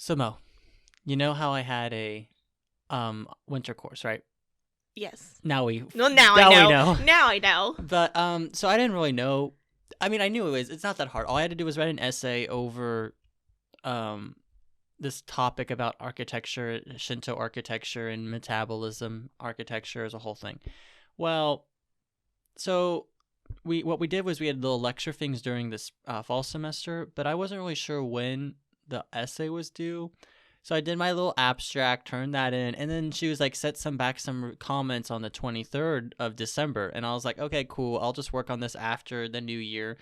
So Mo, you know how I had a winter course, right? Yes. Now we Well, now I know. we know. Now I know. But so I didn't really know. I mean, I knew it's not that hard. All I had to do was write an essay over this topic about architecture, Shinto architecture and metabolism architecture as a whole thing. Well, so what we did was we had little lecture things during this fall semester, but I wasn't really sure when the essay was due. So I did my little abstract, turned that in, and then she was like, set some comments on the 23rd of December. And I was like, okay, cool. I'll just work on this after the new year.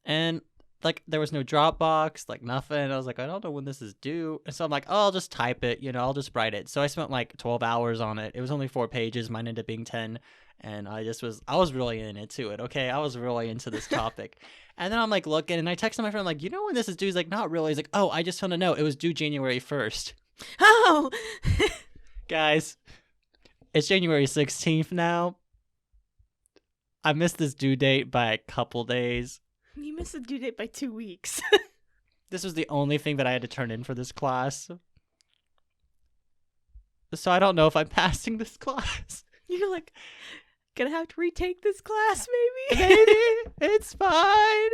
And like, there was no Dropbox, like nothing. I was like, I don't know when this is due. And so I'm like, oh, I'll just type it, I'll just write it. So I spent like 12 hours on it. It was only 4 pages. Mine ended up being 10. And I was really into it. Okay. I was really into this topic. And then I'm like looking and I texted my friend, like, when this is due? He's like, not really. He's like, oh, I just found a note. It was due January 1st. Oh, Guys, it's January 16th now. I missed this due date by a couple days. You missed the due date by 2 weeks. This was the only thing that I had to turn in for this class. So I don't know if I'm passing this class. You're like, gonna have to retake this class, maybe? Maybe. It's fine.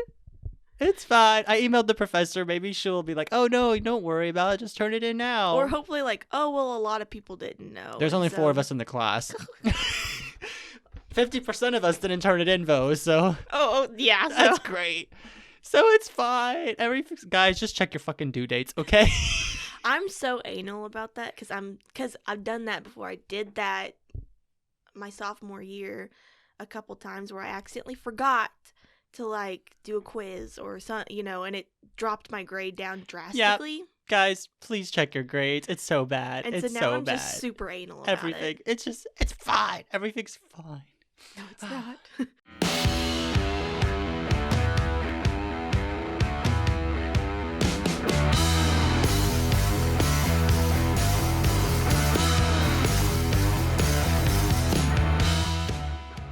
It's fine. I emailed the professor. Maybe she'll be like, oh, no, don't worry about it. Just turn it in now. Or hopefully like, oh, well, a lot of people didn't know. There's only 4 of us in the class. 50% of us didn't turn it in, though, so... Oh, yeah. So. That's great. So it's fine. Guys, just check your fucking due dates, okay? I'm so anal about that because I've done that before. I did that my sophomore year a couple times where I accidentally forgot to like do a quiz or something, and it dropped my grade down drastically. Yeah. Guys, please check your grades. It's so bad. And it's so now so I'm bad. just super anal about Everything. it. It's fine. Everything's fine. No, it's not.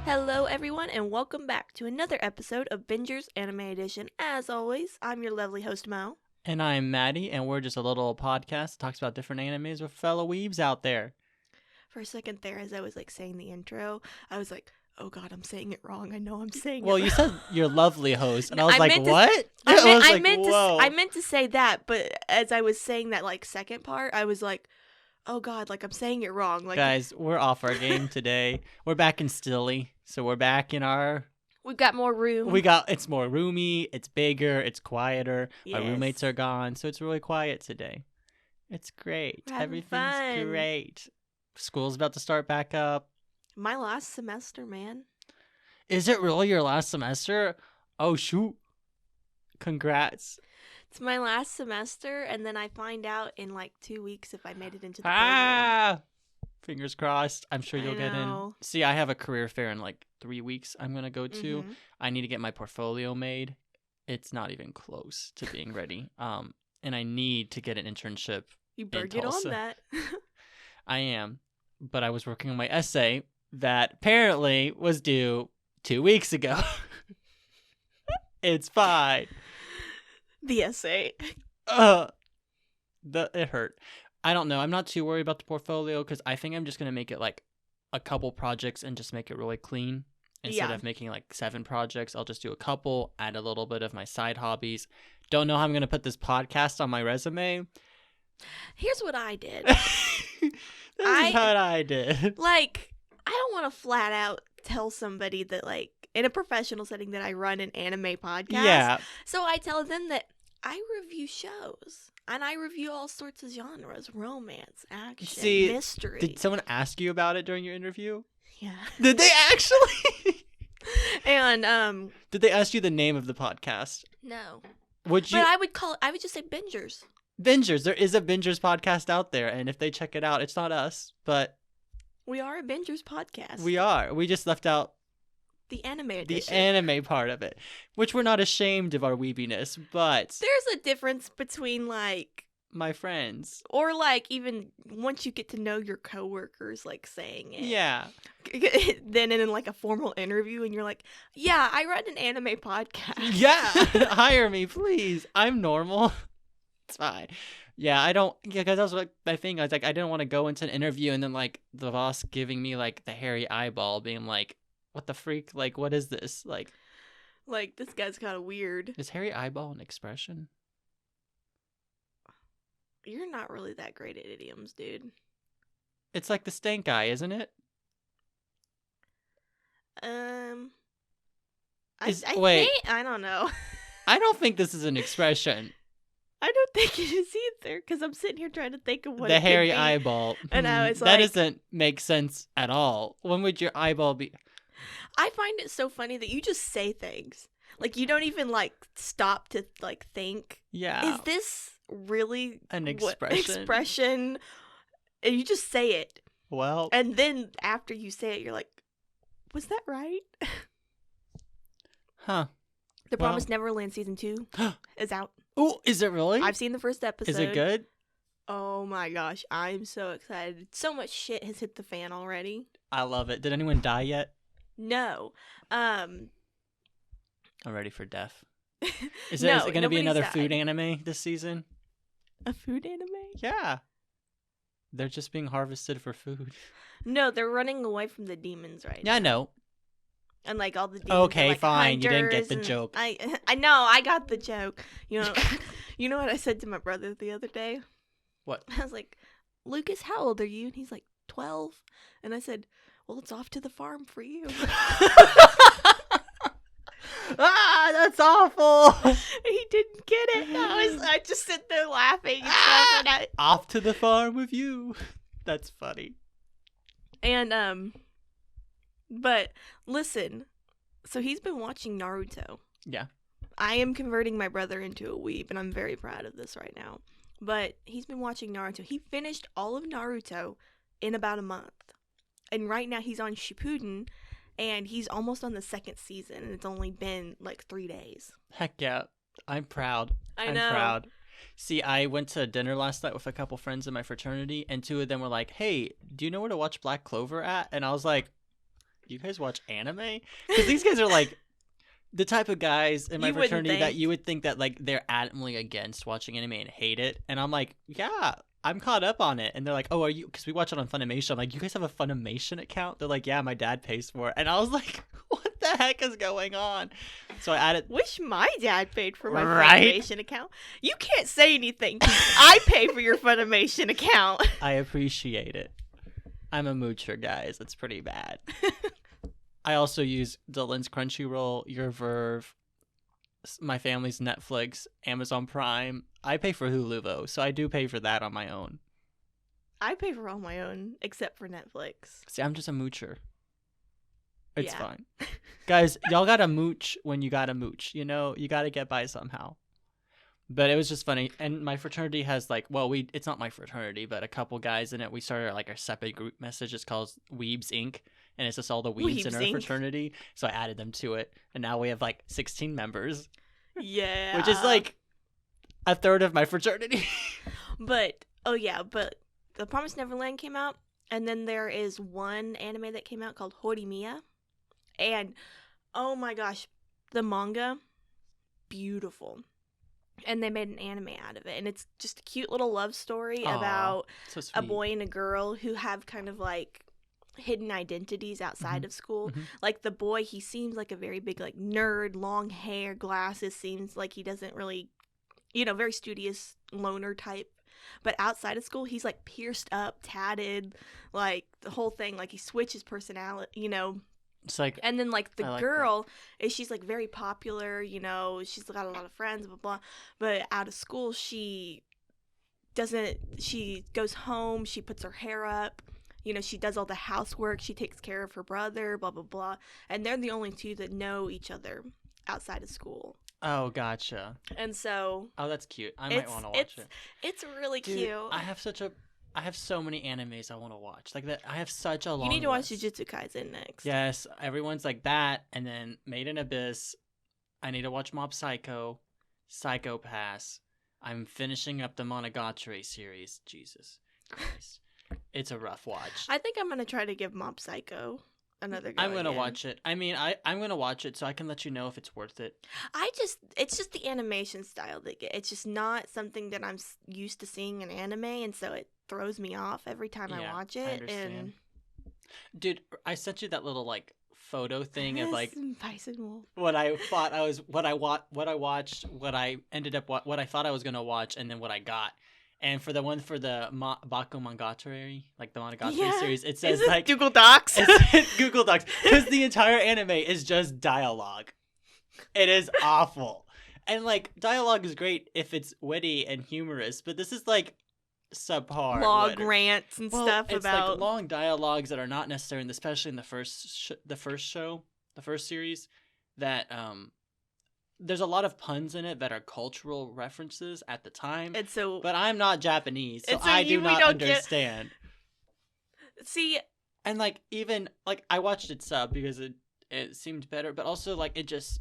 Hello, everyone, and welcome back to another episode of Bingers Anime Edition. As always, I'm your lovely host, Mo. And I'm Matty, and we're just a little podcast that talks about different animes with fellow weebs out there. For a second there, as I was like saying the intro, I was like, oh god, I'm saying it wrong. I know I'm saying it wrong. Well, you said your lovely host, and I was like, what? I meant to say that, but as I was saying that like second part, I was like, oh god, like I'm saying it wrong. Like, guys, we're off our game today. We're back in Stilly, so we're back in our... We've got more room. It's more roomy, it's bigger, it's quieter. Yes. Our roommates are gone, so it's really quiet today. It's great. Everything's fun. Great. School's about to start back up. My last semester, man. Is it really your last semester? Oh, shoot. Congrats. It's my last semester, and then I find out in like 2 weeks if I made it into the program. Fingers crossed. I'm sure you'll get in. See, I have a career fair in like 3 weeks I'm going to go to. Mm-hmm. I need to get my portfolio made. It's not even close to being ready. And I need to get an internship. You better get on that. I am. But I was working on my essay that apparently was due 2 weeks ago. It's fine. The essay. It hurt. I don't know. I'm not too worried about the portfolio because I think I'm just going to make it like a couple projects and just make it really clean. Instead of making like 7 projects, I'll just do a couple, add a little bit of my side hobbies. Don't know how I'm going to put this podcast on my resume. Here's what I did. This is what I did. Like, I don't want to flat out tell somebody that, like, in a professional setting that I run an anime podcast. Yeah. So I tell them that I review shows. And I review all sorts of genres. Romance, action, mystery. Did someone ask you about it during your interview? Yeah. Did they actually? And, did they ask you the name of the podcast? No. But I would just say Bingers. Bingers. There is a Bingers podcast out there, and if they check it out, it's not us, but... We are a Bingers podcast. We are. We just left out... The anime edition. The anime part of it. Which we're not ashamed of our weebiness, but... There's a difference between, like... My friends. Or, like, even once you get to know your coworkers, like, saying it. Yeah. Then in, like, a formal interview, and you're like, yeah, I run an anime podcast. Yeah. Hire me, please. I'm normal. It's fine. Yeah, I don't. Yeah, because that was like my thing. I was like, I didn't want to go into an interview and then like the boss giving me like the hairy eyeball, being like, "What the freak? Like, what is this? Like, Like, this guy's kind of weird. is hairy eyeball an expression?" You're not really that great at idioms, dude. It's like the stank eye, isn't it? I Wait, think I don't know. I don't think this is an expression. I don't think it is either, because I'm sitting here trying to think of what The it hairy could be. eyeball. And I was that like, doesn't make sense at all. When would your eyeball be? I find it so funny that you just say things. Like, you don't even, like, stop to, like, think. Yeah. Is this really An expression? And you just say it. Well. And then after you say it, you're like, was that right? Huh. The Promised Neverland season 2 is out. Oh, is it really? I've seen the first episode. Is it good? Oh my gosh, I'm so excited. So much shit has hit the fan already. I love it. Did anyone die yet? No. I'm ready for death. Is No, it going to be another died. food anime this season? A food anime? Yeah. They're just being harvested for food. No, they're running away from the demons right Yeah, I now. know. And like all the demons Okay, are, like, fine. You didn't get hunters the and joke. I know, I got the joke. You know, you know what I said to my brother the other day? What? I was like, Lucas, how old are you? And he's like, 12. And I said, well, it's off to the farm for you. Ah, that's awful. He didn't get it. I just sit there laughing and stuff. And Off to the farm with you. That's funny. But listen, so he's been watching Naruto. Yeah. I am converting my brother into a weeb, and I'm very proud of this right now. But he's been watching Naruto. He finished all of Naruto in about a month. And right now he's on Shippuden, and he's almost on the second season, and it's only been like 3 days. Heck yeah. I'm proud. I know. I'm proud. See, I went to dinner last night with a couple friends in my fraternity, and 2 of them were like, hey, do you know where to watch Black Clover at? And I was like, you guys watch anime? Because these guys are like the type of guys in my fraternity that you would think that like they're adamantly against watching anime and hate it. And I'm like, yeah, I'm caught up on it. And they're like, oh, are you? Because we watch it on Funimation. I'm like, you guys have a Funimation account? They're like, yeah, my dad pays for it. And I was like, what the heck is going on? So I added. Wish my dad paid for my Right? Funimation account. You can't say anything. I pay for your Funimation account. I appreciate it. I'm a moocher, guys. It's pretty bad. I also use Dylan's Crunchyroll, Your Verve, my family's Netflix, Amazon Prime. I pay for Hulu, though, so I do pay for that on my own. I pay for all my own, except for Netflix. See, I'm just a moocher. It's Yeah. fine. Guys, y'all gotta mooch when you gotta mooch. You know, you gotta get by somehow. But it was just funny. And my fraternity has like, well, it's not my fraternity, but a couple guys in it. We started like our separate group message. It's called Weebs Inc. And it's just all the weebs in Weebs our Inc. fraternity. So I added them to it. And now we have like 16 members, Yeah. which is like a third of my fraternity. But, oh yeah, but The Promised Neverland came out. And then there is one anime that came out called Horimiya. And, oh my gosh, the manga, beautiful. And they made an anime out of it. And it's just a cute little love story Aw, about so sweet. a boy and a girl who have kind of like hidden identities outside of school. Mhm. Like the boy, he seems like a very big like nerd, long hair, glasses, seems like he doesn't really, very studious loner type. But outside of school, he's like pierced up, tatted, like the whole thing. Like he switches personality, It's like, And then like the I like girl she's like very popular, she's got a lot of friends, blah blah. But out of school, she goes home, she puts her hair up, she does all the housework, she takes care of her brother, blah blah blah. And they're the only two that know each other outside of school. oh, gotcha. And so Oh, that's cute. I might want to watch it. it's really Dude, cute. I have so many animes I want to watch. Like that, I have such a long. You need to watch list. Jujutsu Kaisen next. Yes, everyone's like that, and then Made in Abyss. I need to watch Mob Psycho, Psycho Pass. I'm finishing up the Monogatari series. Jesus Christ, it's a rough watch. I think I'm gonna try to give Mob Psycho another go I'm gonna again. watch it. I mean, I'm gonna watch it so I can let you know if it's worth it. It's just the animation style it's just not something that I'm used to seeing in anime, and so it throws me off every time I Yeah, watch I it. understand. Dude, I sent you that little like photo thing of like Bison Wolf. what I thought I was what I watched, what I ended up what I thought I was gonna watch, and then what I got. And for the one for the Bakumonogatari, like the Monogatari series, it says is like Google Docs. It's Google Docs because the entire anime is just dialogue. It is awful, and like dialogue is great if it's witty and humorous, but this is like subpar log rants and stuff it's about like long dialogues that are not necessary, and especially in the first series, that there's a lot of puns in it that are cultural references at the time. And so, but I'm not Japanese, so I do not understand. See, and like even like I watched it sub because it seemed better, but also like it's just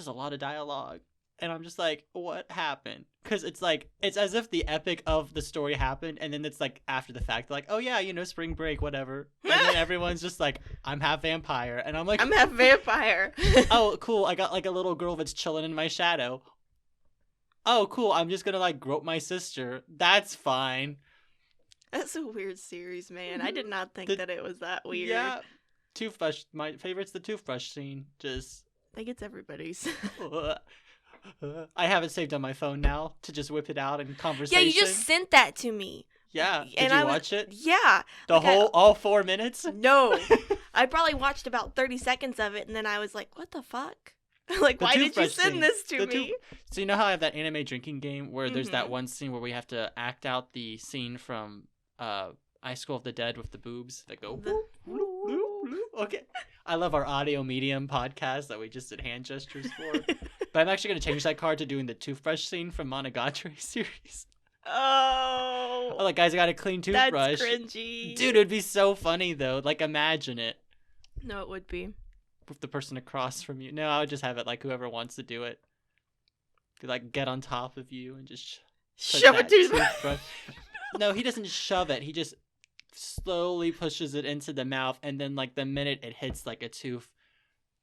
a lot of dialogue. And I'm just like, what happened? Because it's like, it's as if the epic of the story happened, and then it's like after the fact, like, oh yeah, spring break, whatever. And then everyone's just like, I'm half vampire. And I'm like, I'm half vampire. Oh, cool. I got like a little girl that's chilling in my shadow. Oh, cool. I'm just gonna like grope my sister. That's fine. That's a weird series, man. I did not think that it was that weird. Yeah. Toothbrush. My favorite's the toothbrush scene. Just. I think it's everybody's. I have it saved on my phone now to just whip it out in conversation. Yeah, you just sent that to me. Yeah. Did you watch it? Yeah. All 4 minutes? No. I probably watched about 30 seconds of it, and then I was like, what the fuck? Like, why did you send this to me? So you know how I have that anime drinking game where there's that one scene where we have to act out the scene from Ice School of the Dead with the boobs that go... Okay. I love our audio medium podcast that we just did hand gestures for. But I'm actually going to change that card to doing the toothbrush scene from Monogatari series. Oh. Like, guys, I got a clean toothbrush. That's cringy. Dude, it'd be so funny, though. Like, imagine it. No, it would be. With the person across from you. No, I would just have it, like, whoever wants to do it. Could, like, get on top of you and just... shove a toothbrush. No, he doesn't shove it. He just slowly pushes it into the mouth, and then, like, the minute it hits, like, a tooth,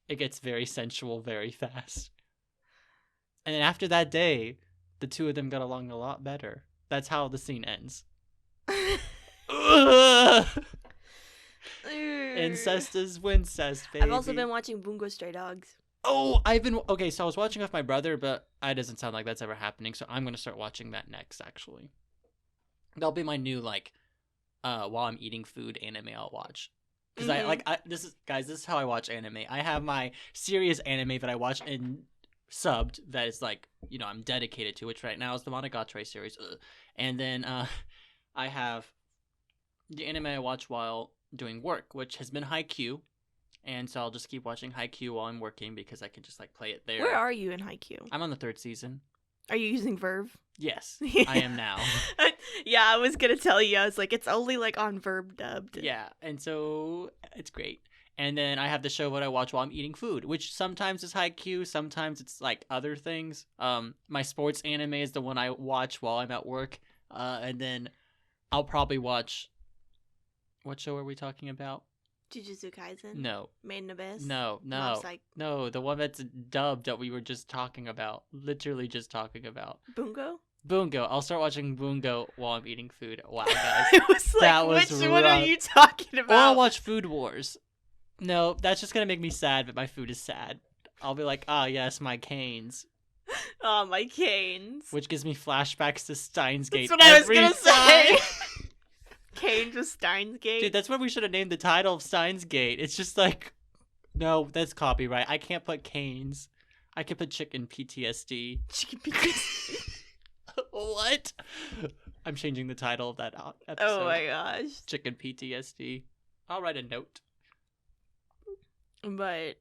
it gets very sensual very fast. And then after that day, the two of them got along a lot better. That's how the scene ends. Incest is wincest, baby. I've also been watching Bungo Stray Dogs. Oh, okay, so I was watching with my brother, but it doesn't sound like that's ever happening, so I'm going to start watching that next, actually. That'll be my new, like, while I'm eating food anime I'll watch. Because this is how I watch anime. I have my serious anime that I watch in subbed that is like, I'm dedicated to, which right now is the Monogatari series. And then I have the anime I watch while doing work, which has been Haikyuu. And so I'll just keep watching Haikyuu while I'm working because I can just like play it there. Where are you in Haikyuu? I'm on the 3rd season. Are you using Verve? Yes, I am now. Yeah, I was going to tell you. I was like, it's only like on Verve dubbed. Yeah, and so it's great. And then I have the show what I watch while I'm eating food, which sometimes is Haikyuu, sometimes it's like other things. My sports anime is the one I watch while I'm at work. And then I'll probably watch... What show are we talking about? Jujutsu Kaisen? No. Made in Abyss? No. No, the one that's dubbed that we were just talking about. Literally just talking about. Bungo. I'll start watching Bungo while I'm eating food. Wow, guys. I was like, what are you talking about? Or I'll watch Food Wars. No, that's just going to make me sad, but my food is sad. I'll be like, yes, my canes. Oh, my canes. Which gives me flashbacks to Steins Gate. That's what I was going to say. Canes with Steins Gate? Dude, that's what we should have named the title of Steins Gate. It's just like, no, that's copyright. I can't put canes. I can put chicken PTSD. Chicken PTSD. What? I'm changing the title of that episode. Oh my gosh. Chicken PTSD. I'll write a note. But,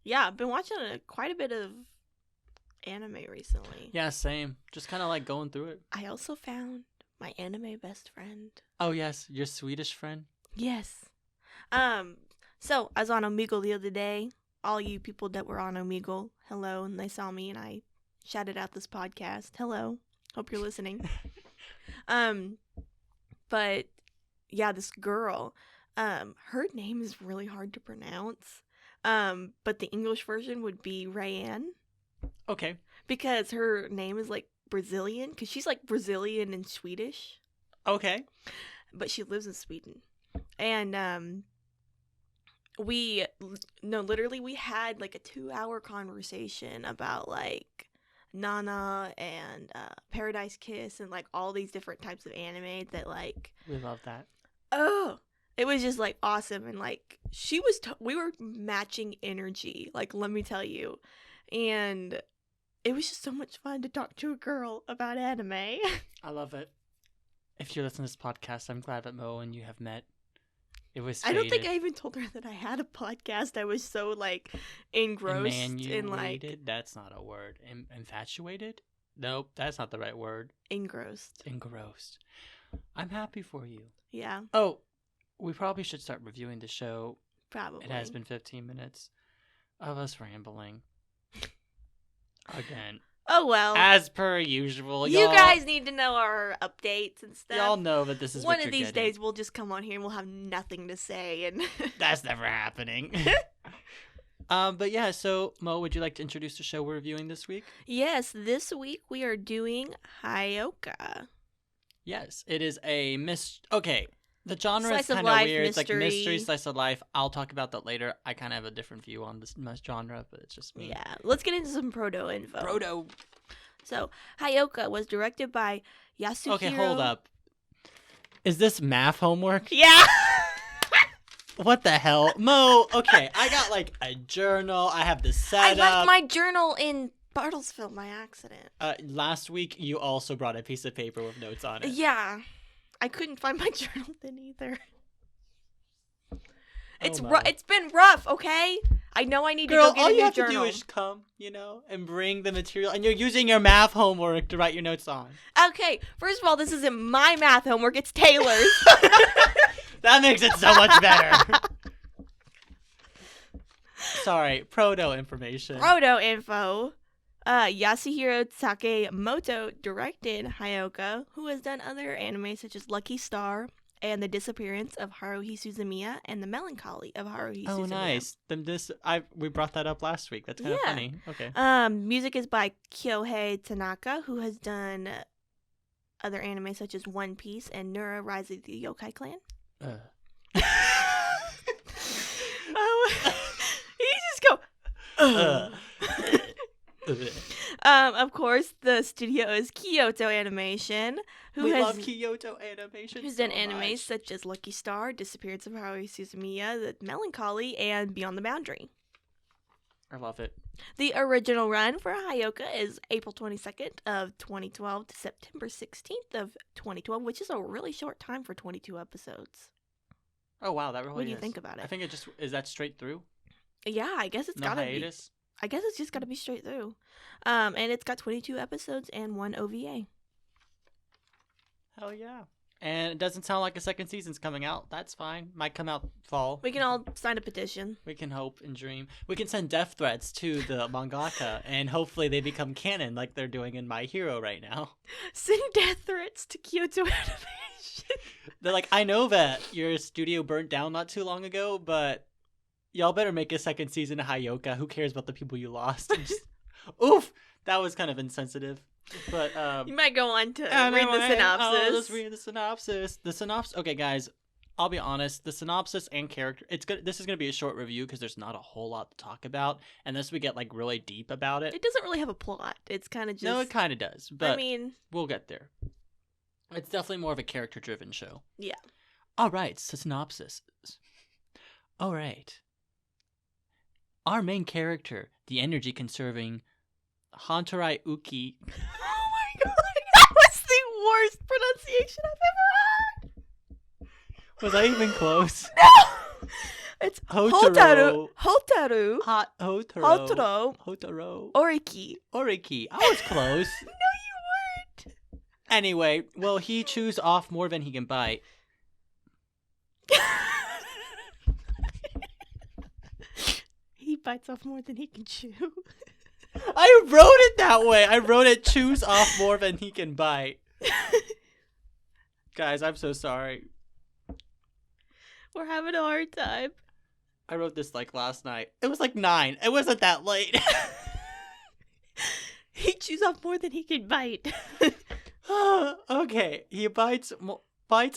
yeah, I've been watching quite a bit of anime recently. Yeah, same. Just kind of like going through it. I also found my anime best friend. Oh, yes. Your Swedish friend? Yes. So, I was on Omegle the other day. All you people that were on Omegle, hello, and they saw me and I shouted out this podcast. Hello. Hope you're listening. But, yeah, this girl... Her name is really hard to pronounce. But the English version would be Rayanne. Okay. Because her name is like Brazilian, because she's like Brazilian and Swedish. Okay. But she lives in Sweden. And we had like a 2-hour conversation about like Nana and Paradise Kiss and like all these different types of anime that like We love that. oh, it was just like awesome. And like we were matching energy, like let me tell you. And it was just so much fun to talk to a girl about anime. I love it. If you're listening to this podcast, I'm glad that Mo and you have met. It was I don't think fated. I even told her that I had a podcast. I was so like engrossed in like That's not a word. Infatuated? Nope, that's not the right word. engrossed. Engrossed. I'm happy for you. Yeah, Oh, we probably should start reviewing the show. probably. It has been 15 minutes of us rambling. Again. Oh well. As per usual. You guys need to know our updates and stuff. Y'all know that this is One what of you're these getting. days we'll just come on here and we'll have nothing to say and That's never happening. But yeah, so Mo, would you like to introduce the show we're reviewing this week? yes, this week we are doing Hyouka. Yes, it is a Okay, the genre Slice is of kind of life, weird. It's like mystery. mystery, slice of life. I'll talk about that later. I kind of have a different view on this genre, but it's just me. Yeah, let's get into some proto info. Proto. So, Hyouka was directed by Yasuhiro. Okay, hold up. Is this math homework? Yeah. What the hell? Mo, okay, I got like a journal. I have the I setup. left my journal in Bartlesville by accident. Last week, you also brought a piece of paper with notes on it. Yeah. I couldn't find my journal then either. It's my. it's been rough, okay? I know I need Girl, to go get all a you new have journal. to do is come, and bring the material, and you're using your math homework to write your notes on. Okay, first of all, this isn't my math homework, it's Taylor's. That makes it so much better. Sorry, proto information. Proto info. Yasuhiro Takemoto directed Hyouka, who has done other anime such as Lucky Star and The Disappearance of Haruhi Suzumiya and The Melancholy of Haruhi Suzumiya. Oh, nice. We brought that up last week. That's kind of Yeah. funny. Okay. Music is by Kyohei Tanaka, who has done other anime such as One Piece and Nura Rise of the Yokai Clan. Oh, you just go. Of course, the studio is Kyoto Animation, We love Kyoto Animation. who's so done animes much. such as Lucky Star, Disappearance of Haruhi Suzumiya, The Melancholy, and Beyond the Boundary. I love it. The original run for Hyouka is April 22nd of 2012 to September 16th of 2012, which is a really short time for 22 episodes. Oh wow, that really What do you is. think about it? I think it just is that straight through. Yeah, I guess it's No gotta be. hiatus. I guess it's just gotta be straight through. And it's got 22 episodes and 1 OVA. Hell yeah. And it doesn't sound like a second season's coming out. That's fine. Might come out fall. We can all sign a petition. We can hope and dream. We can send death threats to the mangaka, and hopefully they become canon like they're doing in My Hero right now. Send death threats to Kyoto Animation. They're like, I know that your studio burnt down not too long ago, but y'all better make a second season of Hyouka. Who cares about the people you lost? And just, oof! That was kind of insensitive. But You might go on to anyway, read the synopsis. I'll just read the synopsis. The synopsis. Okay, guys, I'll be honest. The synopsis and character. It's good. This is gonna be a short review because there's not a whole lot to talk about unless we get like really deep about it. It doesn't really have a plot. It's kind of just. No, it kind of does, but I mean, we'll get there. It's definitely more of a character-driven show. yeah. All right, so synopsis. All right. Our main character, the energy-conserving Hantarai Uki. Oh my god, that was the worst pronunciation I've ever Was I even close? heard. No, it's Hotaru. Hotaru. Hotaru. Hotaru. Hotaru. Oriki. Oriki. I was close. No, you weren't. Anyway, well, he chews off more than he can bite. He bites off more than he can chew. I wrote it that way. I wrote it chews off more than he can bite. Guys, I'm so sorry. We're having a hard time. I wrote this like last night. It was like 9. It wasn't that late. He chews off more than he can bite. Okay, he bites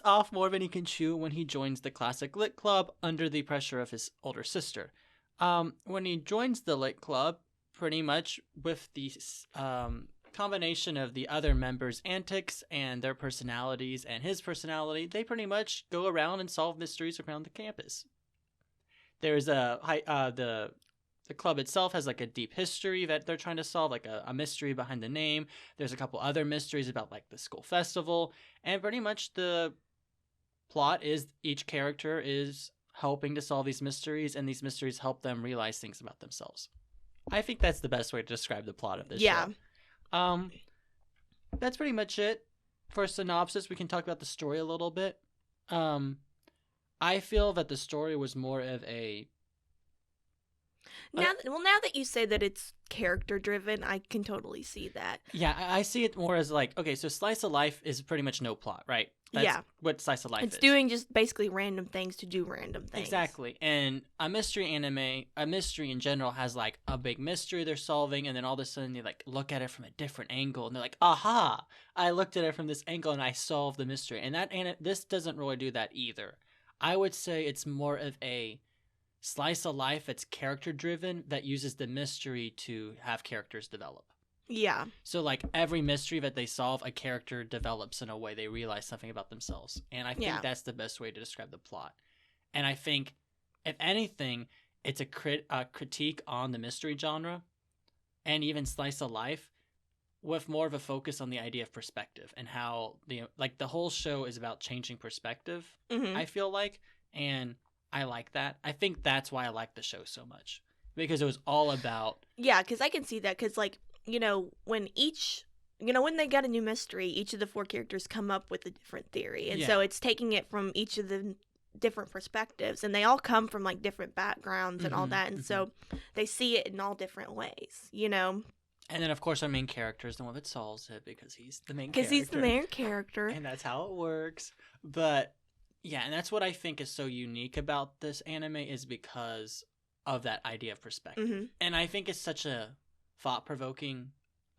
off more than he can chew when he joins the classic lit club under the pressure of his older sister. When he joins the lit club, pretty much with the combination of the other members' antics and their personalities and his personality, they pretty much go around and solve mysteries around the campus. There's the club itself has like a deep history that they're trying to solve, like a mystery behind the name. There's a couple other mysteries about like the school festival, and pretty much the plot is each character is helping to solve these mysteries, and these mysteries help them realize things about themselves. I think that's the best way to describe the plot of this show. That's pretty much it for synopsis. We can talk about the story a little bit. I feel that the story was more of a now that you say that it's character driven, I can totally see that. Yeah, I see it more as like, okay, so slice of life is pretty much no plot, right? That's what slice of life is. It's doing just basically random things to do random things. Exactly. And a mystery anime, a mystery in general has like a big mystery they're solving, and then all of a sudden they like look at it from a different angle, and they're like, aha, I looked at it from this angle and I solved the mystery. And this doesn't really do that either. I would say it's more of a slice of life that's character driven that uses the mystery to have characters develop. Yeah. So like every mystery that they solve, a character develops in a way they realize something about themselves. And I think that's the best way to describe the plot. And I think, if anything, it's a critique on the mystery genre and even slice of life, with more of a focus on the idea of perspective and how the whole show is about changing perspective. Mm-hmm. I feel like, and I like that. I think that's why I like the show so much, because it was all about... Yeah, because I can see that, because, like, when they got a new mystery, each of the 4 characters come up with a different theory. And so it's taking it from each of the different perspectives, and they all come from, like, different backgrounds and all that. And so they see it in all different ways, And then, of course, our main character is the one that solves it, because he's the main character. Because he's the main character. And that's how it works. But... yeah, and that's what I think is so unique about this anime, is because of that idea of perspective. Mm-hmm. And I think it's such a thought-provoking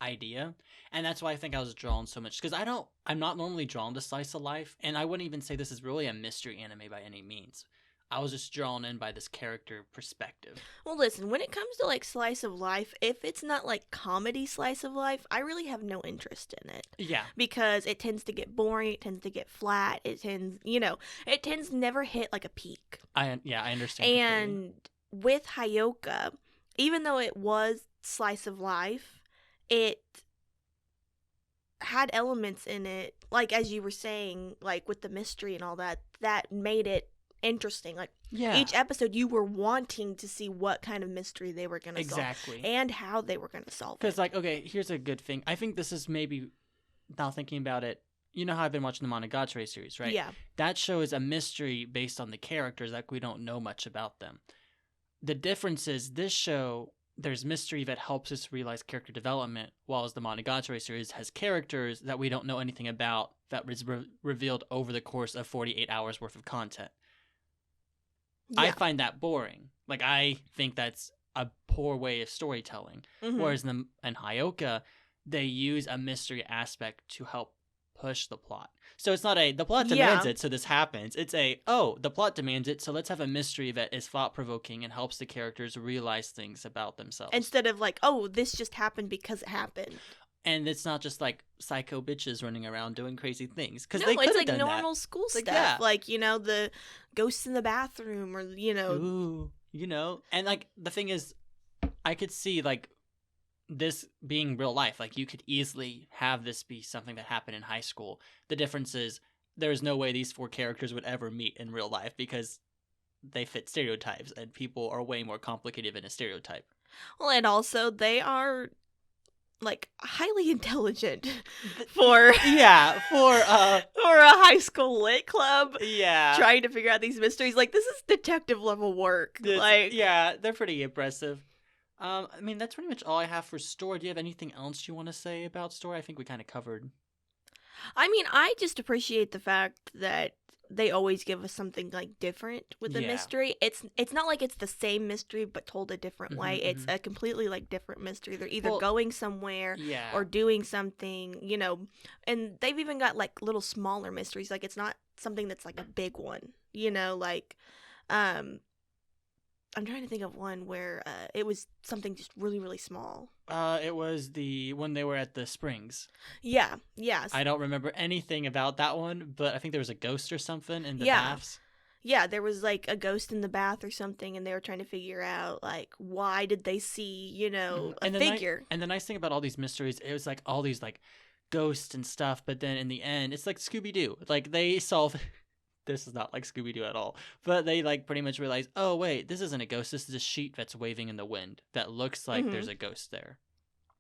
idea, and that's why I think I was drawn so much, because I'm not normally drawn to slice of life, and I wouldn't even say this is really a mystery anime by any means. I was just drawn in by this character perspective. Well, listen, when it comes to, like, slice of life, if it's not, like, comedy slice of life, I really have no interest in it. Yeah. Because it tends to get boring, it tends to get flat, it tends to never hit, like, a peak. I understand. And completely. With Hyouka, even though it was slice of life, it had elements in it, like, as you were saying, like, with the mystery and all that made it interesting. Like, each episode you were wanting to see what kind of mystery they were going to solve. Exactly. And how they were going to solve it. Because, like, okay, here's a good thing. I think this is maybe, now thinking about it, you know how I've been watching the Monogatari series, right? Yeah. That show is a mystery based on the characters, like we don't know much about them. The difference is this show, there's mystery that helps us realize character development, while the Monogatari series has characters that we don't know anything about that was revealed over the course of 48 hours worth of content. Yeah. I find that boring. Like, I think that's a poor way of storytelling. Mm-hmm. Whereas in Hyouka, they use a mystery aspect to help push the plot. So it's not the plot demands it, so this happens. It's the plot demands it, so let's have a mystery that is thought-provoking and helps the characters realize things about themselves. Instead of like, oh, this just happened because it happened. And it's not just like psycho bitches running around doing crazy things. No, they it's like normal school stuff. Like, the ghosts in the bathroom, or, Ooh, And, like, the thing is, I could see, like, this being real life. Like, you could easily have this be something that happened in high school. The difference is there's no way these 4 characters would ever meet in real life, because they fit stereotypes, and people are way more complicated than a stereotype. Well, and also they are, like, highly intelligent for a high school lit club. Yeah, trying to figure out these mysteries. Like, this is detective level work. They're pretty impressive. I mean, that's pretty much all I have for story. Do you have anything else you want to say about story? I think we kind of covered. I mean, I just appreciate the fact that they always give us something like different with the Yeah. mystery. It's not like it's the same mystery but told a different way. It's a completely like different mystery. They're either going somewhere or doing something, you know. And they've even got like little smaller mysteries. Like it's not something that's like a big one, you know, like I'm trying to think of one where it was something just really, really small. It was when they were at the springs. Yeah. I don't remember anything about that one, but I think there was a ghost or something in the baths. Yeah, there was like a ghost in the bath or something, and they were trying to figure out like why did they see, you know, a figure. And the nice thing about all these mysteries, it was like all these like ghosts and stuff, but then in the end, it's like Scooby-Doo. Like they solve. This is not like Scooby-Doo at all, but they like pretty much realize, oh wait, this isn't a ghost. This is a sheet that's waving in the wind that looks like there's a ghost there.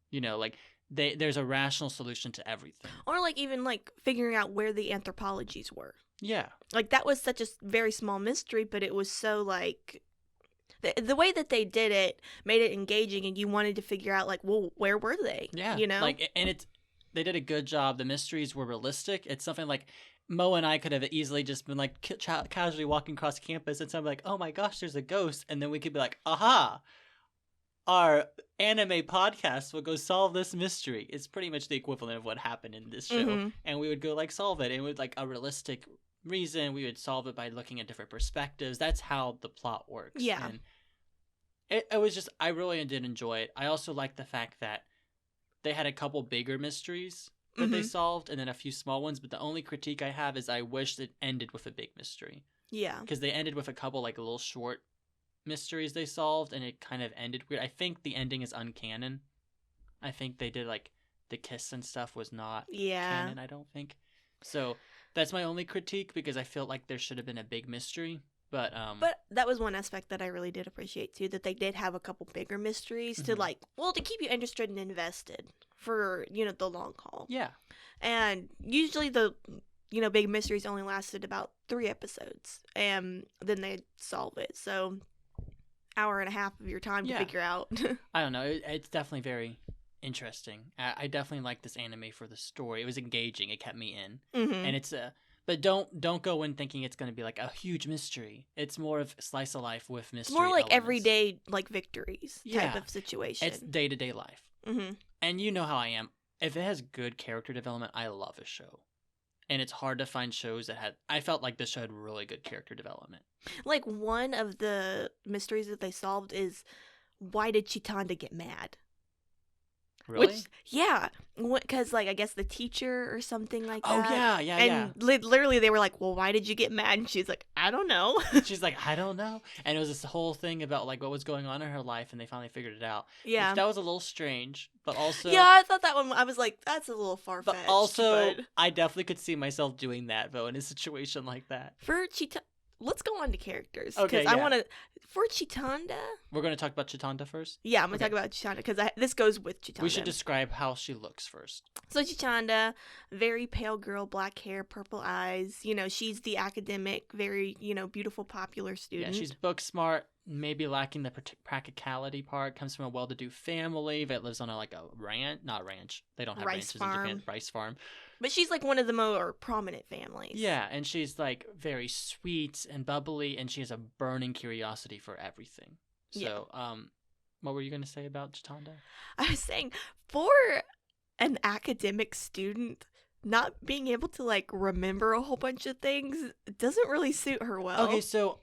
You know, like there's a rational solution to everything. Or like even like figuring out where the anthropologies were. Yeah. Like that was such a very small mystery, but it was so like the way that they did it made it engaging, and you wanted to figure out like, well, where were they? Yeah. You know, like, and they did a good job. The mysteries were realistic. It's something like Mo and I could have easily just been like casually walking across campus and something like, oh my gosh, there's a ghost. And then we could be like, aha, our anime podcast will go solve this mystery. It's pretty much the equivalent of what happened in this show. And we would go like solve it. And with like a realistic reason, we would solve it by looking at different perspectives. That's how the plot works. Yeah. And it was just, I really did enjoy it. I also like the fact that they had a couple bigger mysteries that they solved, and then a few small ones, but the only critique I have is I wish it ended with a big mystery. Yeah. Because they ended with a couple, like, little short mysteries they solved, and it kind of ended weird. I think the ending is uncanon. I think they did, like, the kiss and stuff was not canon, I don't think. So, that's my only critique, because I feel like there should have been a big mystery. But that was one aspect that I really did appreciate too, that they did have a couple bigger mysteries to like, well, to keep you interested and invested for, you know, the long haul. Yeah. And usually the, you know, big mysteries only lasted about 3 episodes, and then they'd solve it. So hour and a half of your time to figure out. I don't know. It's definitely very interesting. I definitely like this anime for the story. It was engaging. It kept me in. And it's but don't go in thinking it's going to be like a huge mystery. It's more of slice of life with mystery. It's more like elements. Everyday like victories type of situation. It's day-to-day life. And you know how I am. If it has good character development, I love a show. And it's hard to find shows that had... I felt like this show had really good character development. Like one of the mysteries that they solved is, why did Chitanda get mad? Really? Which, yeah, because like I guess the teacher or something like that. Oh yeah. And literally they were like, "Well, why did you get mad?" And she's like, "I don't know." She's like, "I don't know." And it was this whole thing about like what was going on in her life, and they finally figured it out. Yeah, that was a little strange, but also I thought that one. I was like, "That's a little far fetched." But also, I definitely could see myself doing that though in a situation like that. For let's go on to characters. Okay, I want to. For Chitanda, we're going to talk about Chitanda first. Yeah, I'm going to talk about Chitanda because this goes with Chitanda. We should describe how she looks first. So Chitanda, very pale girl, black hair, purple eyes. You know, she's the academic, very, you know, beautiful, popular student. Yeah, she's book smart, maybe lacking the practicality part. Comes from a well-to-do family that lives on a ranch. They don't have ranches in Japan. Rice farm. But she's like one of the more prominent families. Yeah, and she's like very sweet and bubbly, and she has a burning curiosity for everything. So, what were you going to say about Chitanda? I was saying, for an academic student, not being able to like remember a whole bunch of things doesn't really suit her well. Okay, so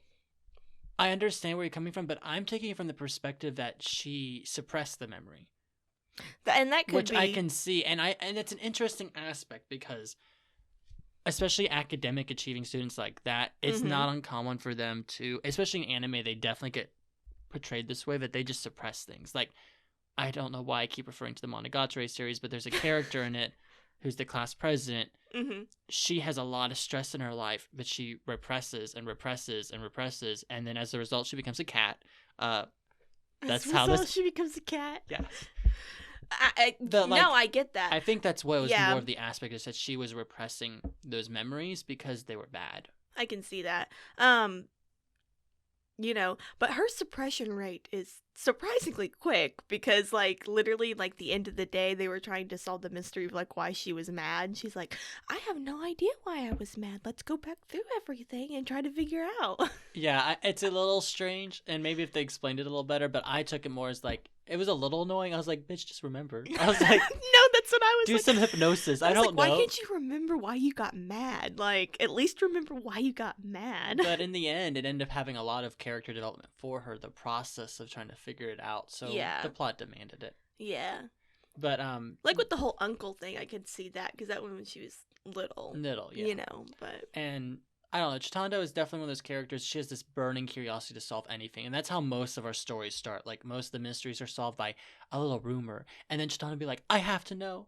I understand where you're coming from, but I'm taking it from the perspective that she suppressed the memory. And that could which I can see, and it's an interesting aspect because, especially academic achieving students like that, it's not uncommon for them to, especially in anime, they definitely get portrayed this way, that they just suppress things. Like, I don't know why I keep referring to the Monogatari series, but there's a character in it who's the class president. She has a lot of stress in her life, but she represses and represses and represses, and then as a result, she becomes a cat. That's how she becomes a cat. Yeah. I get that. I think that's what was more of the aspect, is that she was repressing those memories because they were bad. I can see that. but her suppression rate is surprisingly quick because, like, literally, like, the end of the day, they were trying to solve the mystery of, like, why she was mad. And she's like, I have no idea why I was mad. Let's go back through everything and try to figure out. Yeah, it's a little strange, and maybe if they explained it a little better, but I took it more as like, it was a little annoying. I was like, bitch, just remember. I was like, no, that's what I was do like. some hypnosis. I was don't like, know. why can't you remember why you got mad? Like, at least remember why you got mad. But in the end, it ended up having a lot of character development for her, the process of trying to figure it out. So Yeah. the plot demanded it. Yeah. But like with the whole uncle thing, I could see that because that one when she was little, yeah. But and I don't know, Chitando is definitely one of those characters. She has this burning curiosity to solve anything, and that's how most of our stories start. Like, most of the mysteries are solved by a little rumor, and then Chitando will be like, I have to know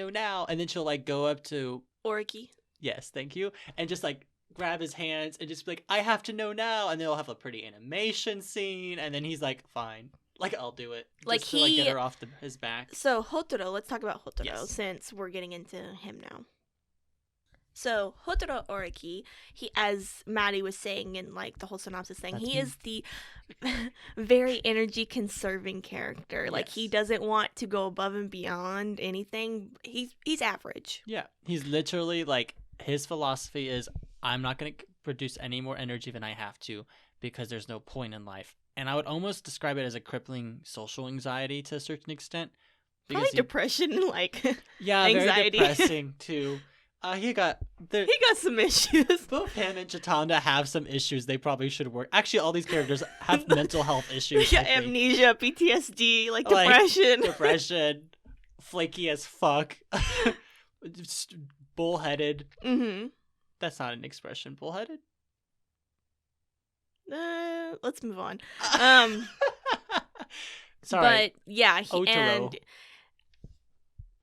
now, and then she'll like go up to Oriki. Yes, thank you, and just like grab his hands and just be like, I have to know now, and they'll have a pretty animation scene, and then he's like, fine, like, I'll do it, like just to like get her off his back. So Hotaro, let's talk about Hotaro. Yes. Since we're getting into him now. So Hotaro Oriki, he, as Matty was saying in like the whole synopsis thing, he is the very energy conserving character. Like, he doesn't want to go above and beyond anything. He's average. Yeah, he's literally like, his philosophy is, I'm not going to produce any more energy than I have to because there's no point in life. And I would almost describe it as a crippling social anxiety to a certain extent. Probably depression and like very anxiety. depressing too. He got some issues. Both him and Chitanda have some issues they probably should work. Actually, all these characters have mental health issues. Yeah, amnesia, PTSD, like depression. Depression, flaky as fuck, bullheaded. Mm-hmm. That's not an expression. Bullheaded? Let's move on. Sorry. But yeah, and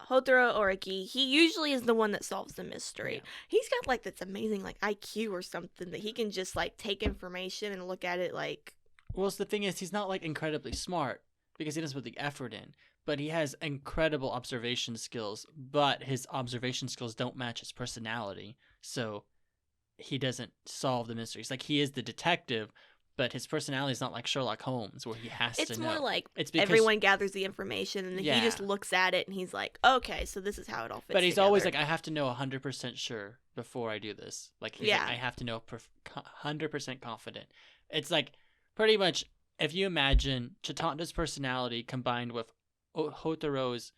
Hotaro Oriki, he usually is the one that solves the mystery. Yeah. He's got like this amazing like IQ or something that he can just like take information and look at it like. Well, the thing is, he's not like incredibly smart because he doesn't put the effort in, but he has incredible observation skills, but his observation skills don't match his personality, so he doesn't solve the mysteries. Like, he is the detective, but his personality is not like Sherlock Holmes, where he has to know. It's more like everyone gathers the information, and then he just looks at it, and he's like, okay, so this is how it all fits But he's together. always like, I have to know 100% sure before I do this. Like, he's like, I have to know 100% confident. It's like, pretty much, if you imagine Chitanda's personality combined with Hotaro's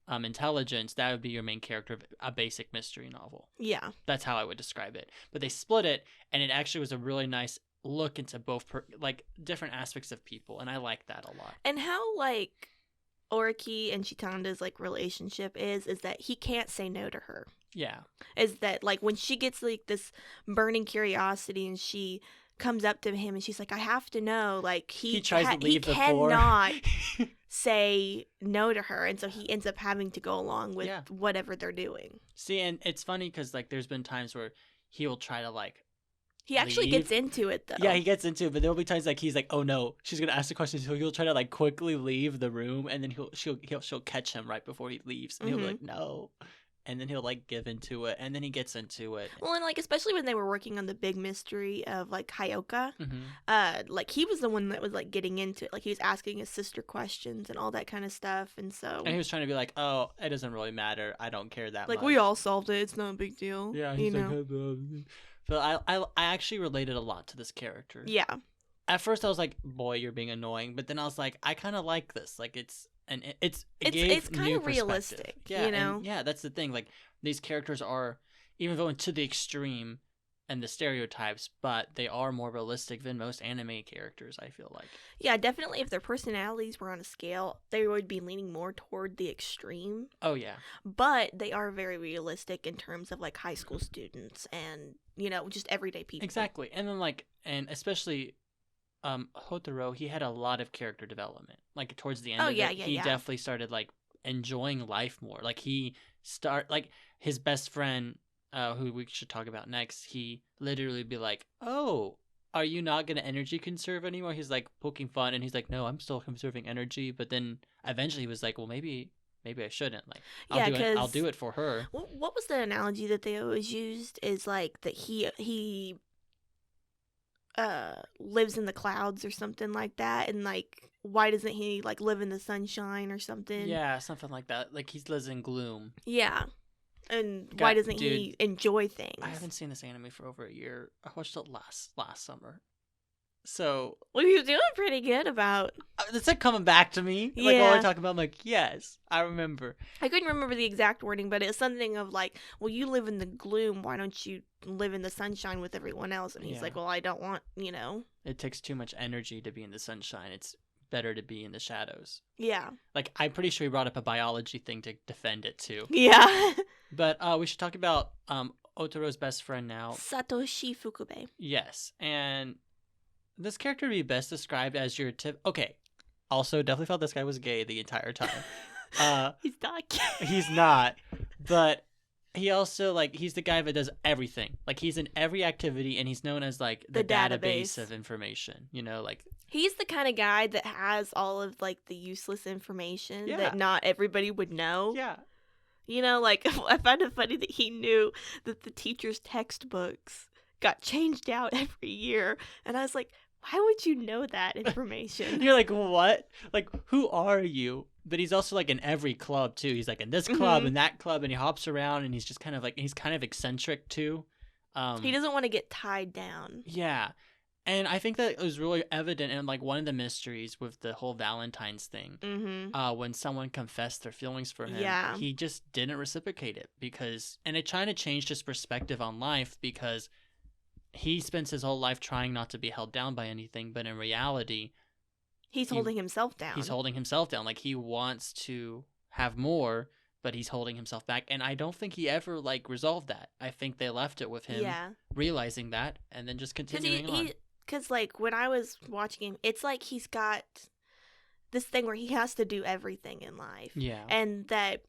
intelligence, that would be your main character of a basic mystery novel. Yeah. That's how I would describe it. But they split it, and it actually was a really nice look into both like different aspects of people, and I like that a lot. And how like Oriki and Chitanda's like relationship is that he can't say no to her. Yeah. Is that like when she gets like this burning curiosity and she comes up to him and she's like, I have to know, like he tries to leave he cannot say no to her, and so he ends up having to go along with whatever they're doing. See, and it's funny because like there's been times where he will try to like he actually gets into it though. Yeah, he gets into it, but there'll be times like he's like, oh no, she's gonna ask the question, so he'll try to like quickly leave the room, and then she'll catch him right before he leaves, and he'll be like, no. And then he'll like give into it, and then he gets into it. Well, and like especially when they were working on the big mystery of like Hyouka, like he was the one that was like getting into it. Like he was asking his sister questions and all that kind of stuff, and he was trying to be like, oh, it doesn't really matter. I don't care that much. Like we all solved it. It's not a big deal. Yeah, he's like, but I actually related a lot to this character. Yeah. At first I was like, boy, you're being annoying, but then I was like, I kind of like this. Like it's kind of realistic, yeah, you know. Yeah, that's the thing. Like these characters are, even going to the extreme and the stereotypes, but they are more realistic than most anime characters, I feel like. Yeah, definitely. If their personalities were on a scale, they would be leaning more toward the extreme. Oh yeah. But they are very realistic in terms of like high school students and just everyday people. Exactly, and then and especially. Hotaro, he had a lot of character development. Like towards the end of it, he definitely started like enjoying life more. Like his best friend, who we should talk about next, he literally be like, "Oh, are you not gonna energy conserve anymore?" He's like poking fun, and he's like, "No, I'm still conserving energy." But then eventually he was like, "Well, maybe I shouldn't. Like, I'll do it for her." What was the analogy that they always used? Is like that he lives in the clouds or something like that, and like why doesn't he like live in the sunshine or something? Yeah, something like that. Like he lives in gloom. Yeah. And why doesn't Dude, he enjoy things? I haven't seen this anime for over a year. I watched it last summer. So Well, he was doing pretty good about. it's like coming back to me. Like Yeah. while we're talking about, I'm like, yes, I remember. I couldn't remember the exact wording, but it's something of like, well, you live in the gloom. Why don't you live in the sunshine with everyone else? And he's Yeah. like, well, I don't want, It takes too much energy to be in the sunshine. It's better to be in the shadows. Yeah. Like I'm pretty sure he brought up a biology thing to defend it too. Yeah. But we should talk about Otaro's best friend now. Satoshi Fukube. Yes, and this character would be best described as your tip. Okay, also definitely felt this guy was gay the entire time. He's not gay. He's not, but he also like he's the guy that does everything. Like he's in every activity, and he's known as like the database of information. You know, like He's the kind of guy that has all of like the useless information Yeah. that not everybody would know. yeah, Like I find it funny that he knew that the teacher's textbooks got changed out every year, and I was like, why would you know that information? you're like what? Like who are you? But he's also like in every club too. He's like in this club Mhm. and that club, and he hops around, and he's just kind of like he's kind of eccentric too. He doesn't want to get tied down. Yeah. And I think that it was really evident in like one of the mysteries with the whole Valentine's thing. Mm-hmm. When someone confessed their feelings for him, Yeah. he just didn't reciprocate it and it kind of changed his perspective on life because he spends his whole life trying not to be held down by anything, but in reality, He's holding himself down. he's holding himself down. Like he wants to have more, but he's holding himself back. And I don't think he ever like resolved that. I think they left it with him Yeah. realizing that and then just continuing on. Because like when I was watching him, it's like he's got this thing where he has to do everything in life. Yeah. And that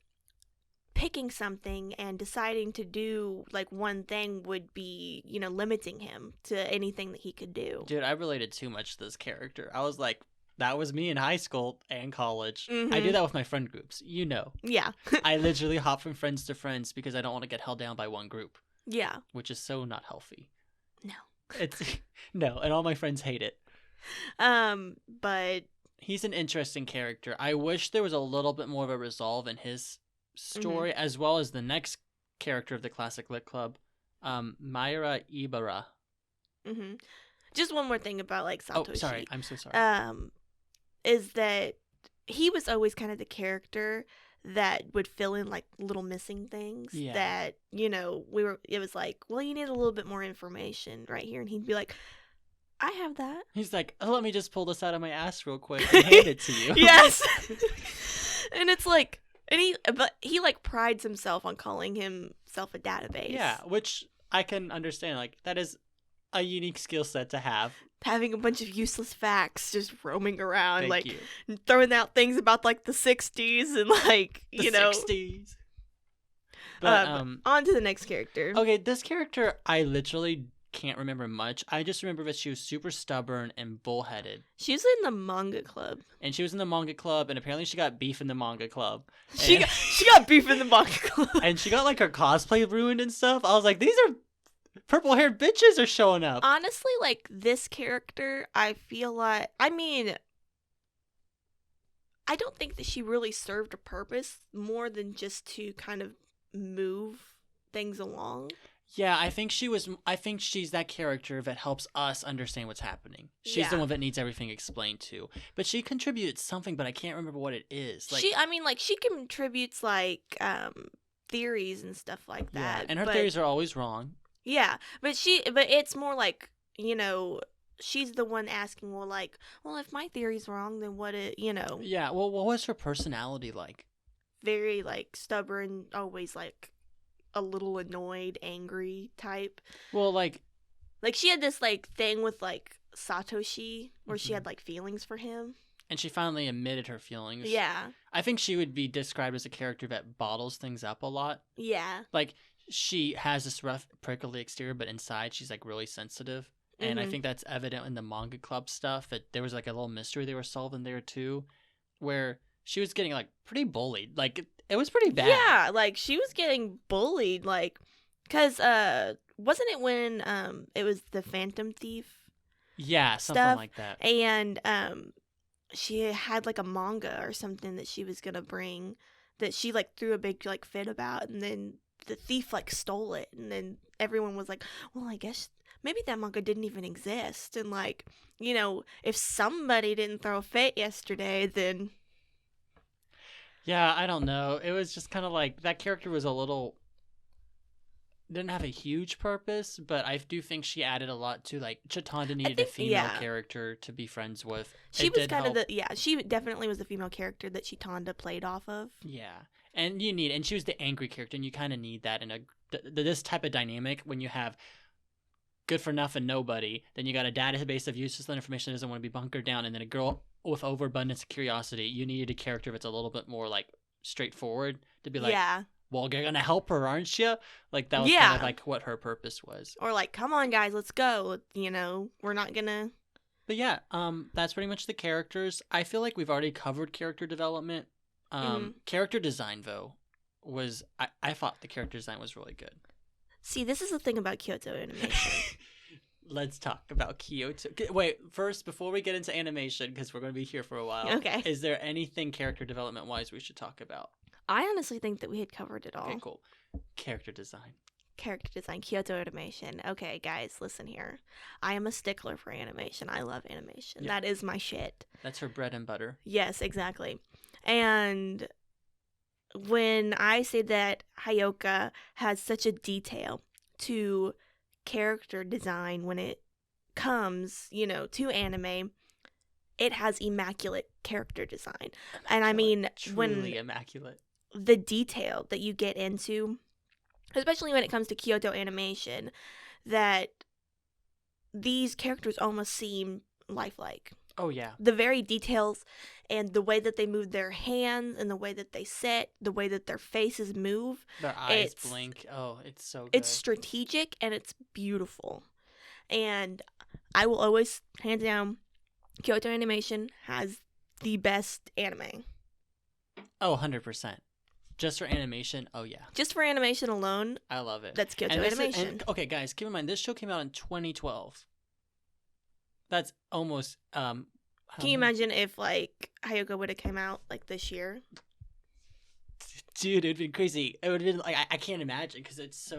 picking something and deciding to do like one thing would be, limiting him to anything that he could do. Dude, I related too much to this character. I was like, that was me in high school and college. I Mhm. do that with my friend groups. You know. Yeah. I literally hop from friends to friends because I don't want to get held down by one group, Yeah. which is so not healthy. No. It's no, and all my friends hate it. But He's an interesting character. I wish there was a little bit more of a resolve in his story, as well as the next character of the Classic Lit Club, Mayra Ibarra. just one more thing about like Satoshi. Oh, sorry. I'm so sorry. Is that he was always kind of the character that would fill in like little missing things Yeah. that it was like, well, you need a little bit more information right here, and he'd be like, I have that. He's like, oh, let me just pull this out of my ass real quick and hand it to you. Yes. And it's like, but he like prides himself on calling himself a database. Yeah, which I can understand. Like, that is a unique skill set to have. Having a bunch of useless facts just roaming around, Thank like you. throwing out things about like the 60s and like, The 60s. But, But, on to the next character. okay, this character, I literally can't remember much. I just remember that she was super stubborn and bullheaded. She was in the manga club. And she was in the manga club, and apparently she got beef in the manga club. She And- got beef in the manga club. and she got like her cosplay ruined and stuff. I was like, these are purple-haired bitches are showing up. Honestly, like this character, I feel like, I don't think that she really served a purpose more than just to kind of move things along. Yeah, I think she's that character that helps us understand what's happening. She's the Yeah. one that needs everything explained to. But she contributed something, but I can't remember what it is. Like, She contributes like theories and stuff like that. yeah, and her but, theories are always wrong. Yeah, but it's more like, she's the one asking, well, if my theory's wrong, then Yeah, well, what was her personality like? very like stubborn, always like a little annoyed, angry type. Well, like She had this like thing with like Satoshi where she Mhm. had like feelings for him. and she finally admitted her feelings. Yeah. I think she would be described as a character that bottles things up a lot. Yeah. Like, she has this rough, prickly exterior, but inside she's like really sensitive. And I Mhm. think that's evident in the manga club stuff. That there was like a little mystery they were solving there too, where she was getting like pretty bullied. Like it was pretty bad. Yeah, like she was getting bullied, like, cause wasn't it when it was the Phantom Thief Yeah, something stuff. like that. And she had like a manga or something that she was gonna bring that she like threw a big like fit about, and then the thief like stole it, and then everyone was like, well, I guess maybe that manga didn't even exist. And like, you know, if somebody didn't throw a fit yesterday, then Yeah, I don't know. It was just kind of like that character was a little didn't have a huge purpose, but I do think she added a lot to like Chitanda needed a think, female yeah. character to be friends with. She It was did kind of help. she definitely was the female character that Chitanda played off of. Yeah, and and she was the angry character, and you kind of need that in this type of dynamic when you have good for nothing nobody, then you got a database of useless information that doesn't want to be bunkered down, and then a girl with overabundance of curiosity. You needed a character that's a little bit more like straightforward to be like, Yeah. well, you're gonna help her, aren't you? Like that was kind Yeah. of like what her purpose was. Or like, come on, guys, let's go. You know, we're not gonna. But yeah, that's pretty much the characters. I feel like we've already covered character development. Character design though was I thought the character design was really good. See, this is the thing about Kyoto Animation. Let's talk about Kyoto. Wait, first, before we get into animation, because we're going to be here for a while. Okay. Is there anything character development wise we should talk about? I honestly think that we had covered it all. Okay, cool. Character design. Character design, Kyoto Animation. Okay, guys, listen here. I am a stickler for animation. I love animation. Yeah. That is my shit. That's her bread and butter. Yes, exactly. And when I say that Hyouka has such a detail to character design when it comes, you know, to anime, it has immaculate character design. Immaculate. And I mean, truly immaculate. The detail that you get into, especially when it comes to Kyoto Animation, that these characters almost seem lifelike. Oh, yeah. The very details and the way that they move their hands and the way that they sit, the way that their faces move. Their eyes blink. Oh, it's so good. It's strategic and it's beautiful. And I will always, hands down, Kyoto Animation has the best anime. Oh, 100%. Just for animation, oh yeah. Just for animation alone, I love it. That's Kyoto Animation. Okay, guys, keep in mind, this show came out in 2012. That's almost can you imagine if like Hyouka would have come out like this year? Dude, it'd been crazy. It would have been like I can't imagine because it's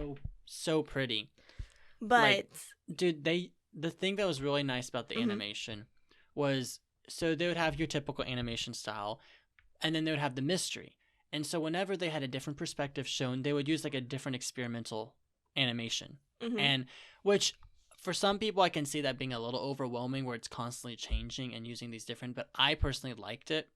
so pretty. But like, dude, the thing that was really nice about the animation was so they would have your typical animation style, and then they would have the mystery. And so whenever they had a different perspective shown, they would use like a different experimental animation, and which. For some people, I can see that being a little overwhelming where it's constantly changing and using these different, but I personally liked it.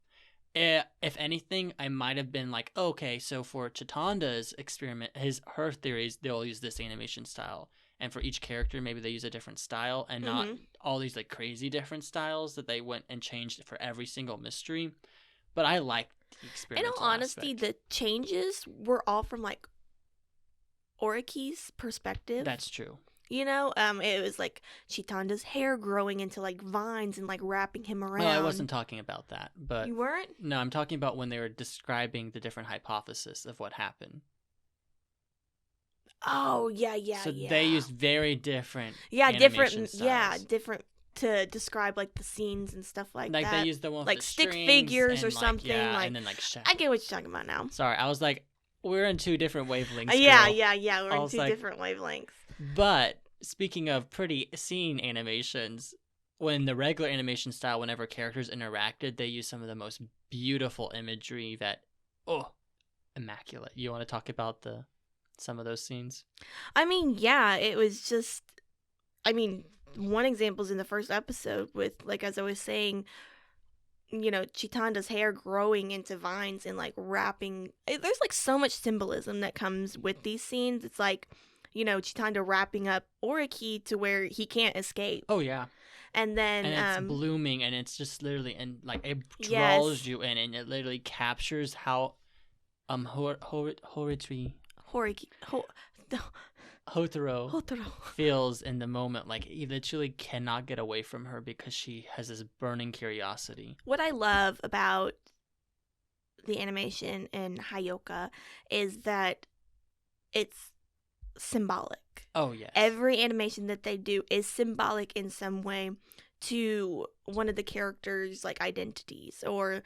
If anything, I might have been like, okay, so for Chitanda's experiment, her theories, they'll use this animation style. And for each character, maybe they use a different style and not all these like crazy different styles that they went and changed for every single mystery. But I liked the experimental in all honesty, the changes were all from like Oriki's perspective. That's true. You know, it was like Chitanda's hair growing into like vines and like wrapping him around. No, I wasn't talking about that. But you weren't? No, I'm talking about when they were describing the different hypotheses of what happened. Oh, yeah. So they used very different different styles. different to describe like the scenes and stuff like that. Like they used the one with like the stick strings figures or and, like, something. yeah, like and then like I get what you're talking about now. Sorry, I was like, we're in two different wavelengths. Yeah. Girl. We're in two different wavelengths. But speaking of pretty scene animations, when the regular animation style, whenever characters interacted, they use some of the most beautiful imagery that, immaculate. You want to talk about some of those scenes? I mean, yeah, it was just, one example is in the first episode with, like, as I was saying, you know, Chitanda's hair growing into vines and, like, wrapping. There's, like, so much symbolism that comes with these scenes. It's like, you know, Chitanda wrapping up Oriki to where he can't escape. Oh, yeah. And then... And it's blooming, and it's just literally... And, like, it draws you in, and it literally captures how... Horiki... Hotaro feels in the moment. Like, he literally cannot get away from her because she has this burning curiosity. What I love about the animation in Hyouka is that it's symbolic. Oh, yes. Every animation that they do is symbolic in some way to one of the characters' like identities, or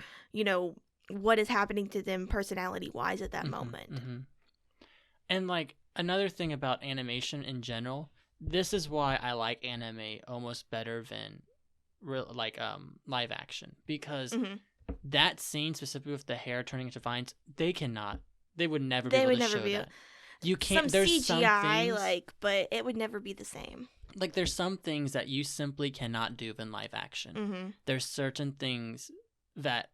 what is happening to them personality wise at that moment. Mm-hmm. And like another thing about animation in general, this is why I like anime almost better than live action, because that scene specifically with the hair turning into vines, they would never be able to show that. You can't. Some There's CGI, some things, but it would never be the same. like there's some things that you simply cannot do in live action. There's certain things that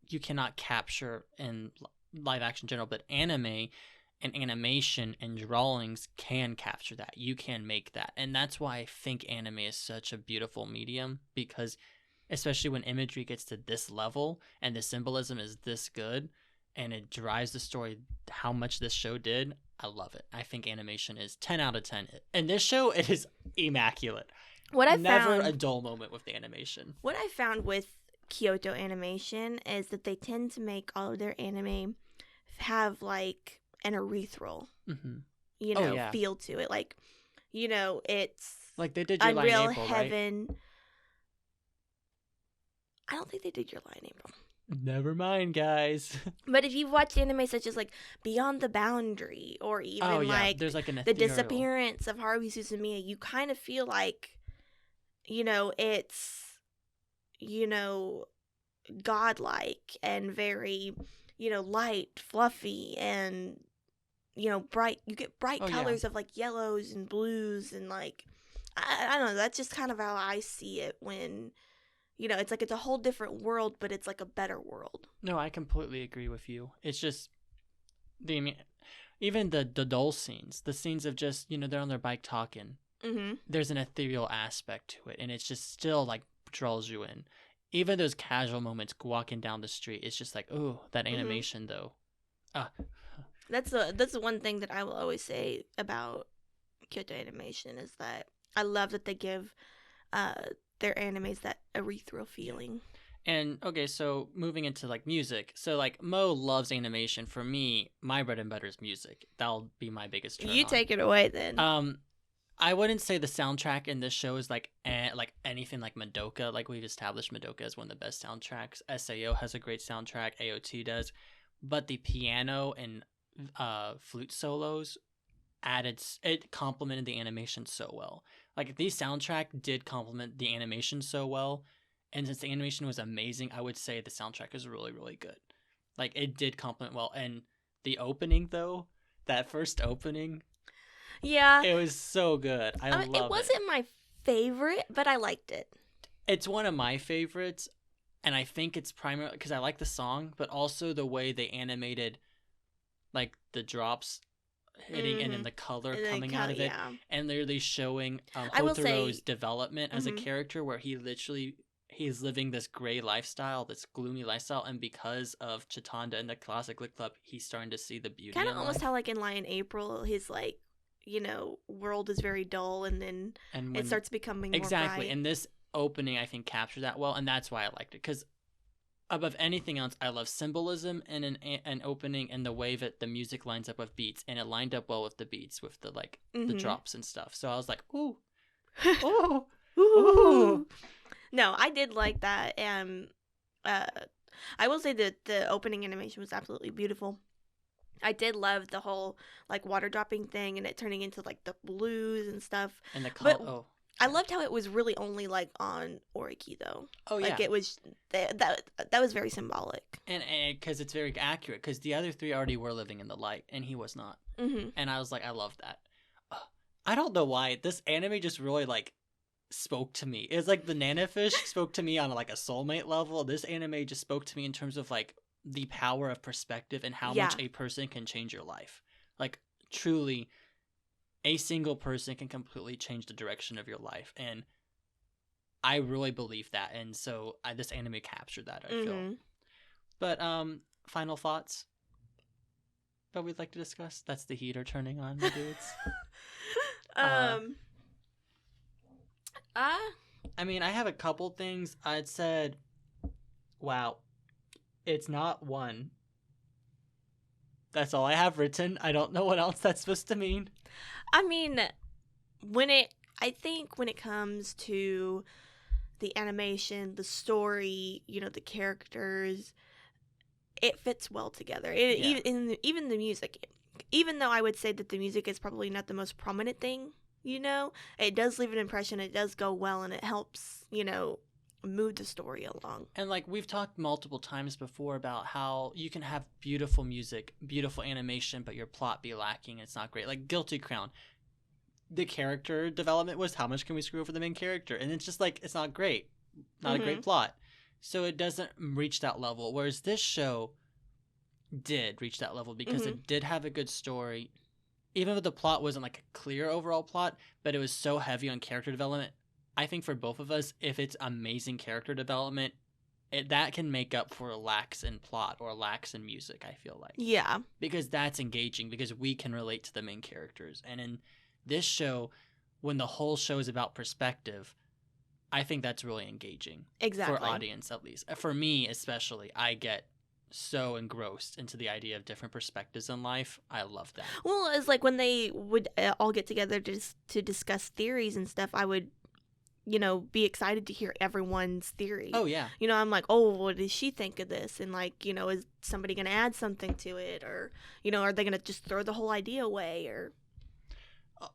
you cannot capture in live action in general, but anime and animation and drawings can capture that. You can make that. And that's why I think anime is such a beautiful medium, because especially when imagery gets to this level and the symbolism is this good and it drives the story how much this show did, I love it. I think animation is 10 out of 10. And this show, it is immaculate. Never a dull moment with the animation. What I found with Kyoto Animation is that they tend to make all of their anime have like an ethereal, feel to it. Like, it's like they did Your Lie in Unreal April, Heaven. Right? I don't think they did Your Lie in April. Never mind, guys. But if you've watched anime such as like Beyond the Boundary, or even there's like The Disappearance of Haruhi Suzumiya, you kind of feel like, it's, godlike and very, light, fluffy, and bright. You get bright colors of like yellows and blues, and like I don't know. That's just kind of how I see it when. It's like it's a whole different world, but it's like a better world. No, I completely agree with you. It's just even the dull scenes, the scenes of just, they're on their bike talking. Mm-hmm. There's an ethereal aspect to it, and it's just still like draws you in. Even those casual moments walking down the street, it's just like, oh, that animation though. That's the one thing that I will always say about Kyoto Animation is that I love that they give their animes that ethereal feeling. And okay, so moving into like music, so like Mo loves animation. For me, my bread and butter is music. That'll be my biggest turn You on. take it away then. I wouldn't say the soundtrack in this show is like anything like Madoka. Like we've established, Madoka is one of the best soundtracks. SAO has a great soundtrack. AOT does, but the piano and flute solos it complemented the animation so well. Like the soundtrack did complement the animation so well, and since the animation was amazing, I would say the soundtrack is really, really good. Like it did complement well. And the opening though, that first opening, it was so good. I love it. It wasn't my favorite, but I liked it. It's one of my favorites, and I think it's primarily because I like the song, but also the way they animated like the drops hitting and then the color coming out of it, and literally showing Hotaro's development as a character, where he's living this gray lifestyle, this gloomy lifestyle, and because of Chitanda and the classic lit club, he's starting to see the beauty. Kind of almost how like in Lie in April, his like world is very dull, and then it starts becoming more bright. And this opening I think captured that well, and that's why I liked it, because above anything else, I love symbolism in an opening, and the way that the music lines up with beats, and it lined up well with the beats, with the the drops and stuff. So I was like, ooh, ooh, ooh. No, I did like that, and I will say that the opening animation was absolutely beautiful. I did love the whole like water dropping thing and it turning into like the blues and stuff. And the I loved how it was really only like on Oriki though. Oh yeah, like it was that was very symbolic. And because it's very accurate, because the other three already were living in the light and he was not. Mm-hmm. And I was like, I love that. I don't know why this anime just really like spoke to me. It's like the Nanafish spoke to me on like a soulmate level. This anime just spoke to me in terms of like the power of perspective and how much a person can change your life. Like truly, a single person can completely change the direction of your life, and I really believe that. And so this anime captured that, I feel. But final thoughts that we'd like to discuss. That's the heater turning on, my dudes. I mean, I have a couple things. I'd said, wow, it's not one. That's all I have written. I don't know what else that's supposed to mean. I mean, I think when it comes to the animation, the story, the characters, it fits well together. Yeah. Even the music, even though I would say that the music is probably not the most prominent thing, it does leave an impression. It does go well, and it helps, move the story along. And like we've talked multiple times before about how you can have beautiful music, beautiful animation, but your plot be lacking. It's not great. Like Guilty Crown, the character development was how much can we screw over the main character, and it's just like it's not great, not a great plot, so it doesn't reach that level. Whereas this show did reach that level because it did have a good story, even though the plot wasn't like a clear overall plot, but it was so heavy on character development. I think for both of us, if it's amazing character development, that can make up for lacks in plot or lacks in music, I feel like. Yeah. Because that's engaging, because we can relate to the main characters. And in this show, when the whole show is about perspective, I think that's really engaging. Exactly. For audience, at least. For me, especially, I get so engrossed into the idea of different perspectives in life. I love that. Well, it's like when they would all get together to discuss theories and stuff, I would be excited to hear everyone's theory. Oh, yeah. I'm like, oh, what does she think of this? And like, is somebody going to add something to it? Or, are they going to just throw the whole idea away? Or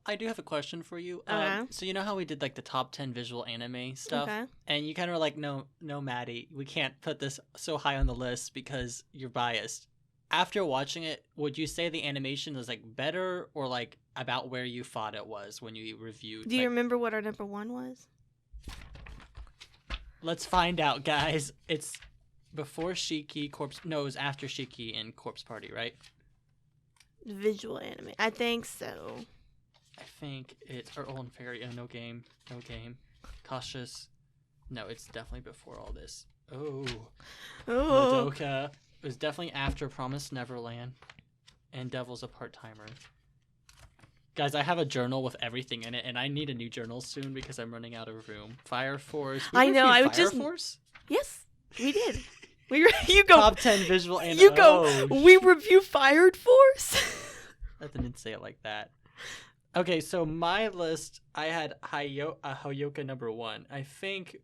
I do have a question for you. Okay. So you know how we did like the top 10 visual anime stuff? Okay. And you kind of were like, no, Maddie, we can't put this so high on the list because you're biased. After watching it, would you say the animation was like better or like about where you thought it was when you reviewed? Do you remember what our number one was? Let's find out, guys. It's before Shiki, Corpse... No, it was after Shiki and Corpse Party, right? Visual anime. I think so. I think it's... Or Old Fairy. Oh, no game. Cautious. No, it's definitely before all this. Oh. Madoka. It was definitely after Promised Neverland and Devil's a Part-Timer. Guys, I have a journal with everything in it, and I need a new journal soon because I'm running out of room. Fire Force. I know. I would just. Force? Yes, we did. You go. Top 10 visual anime. You go. We review Fire Force. I didn't say it like that. Okay, so my list, I had Hyouka number 1. I think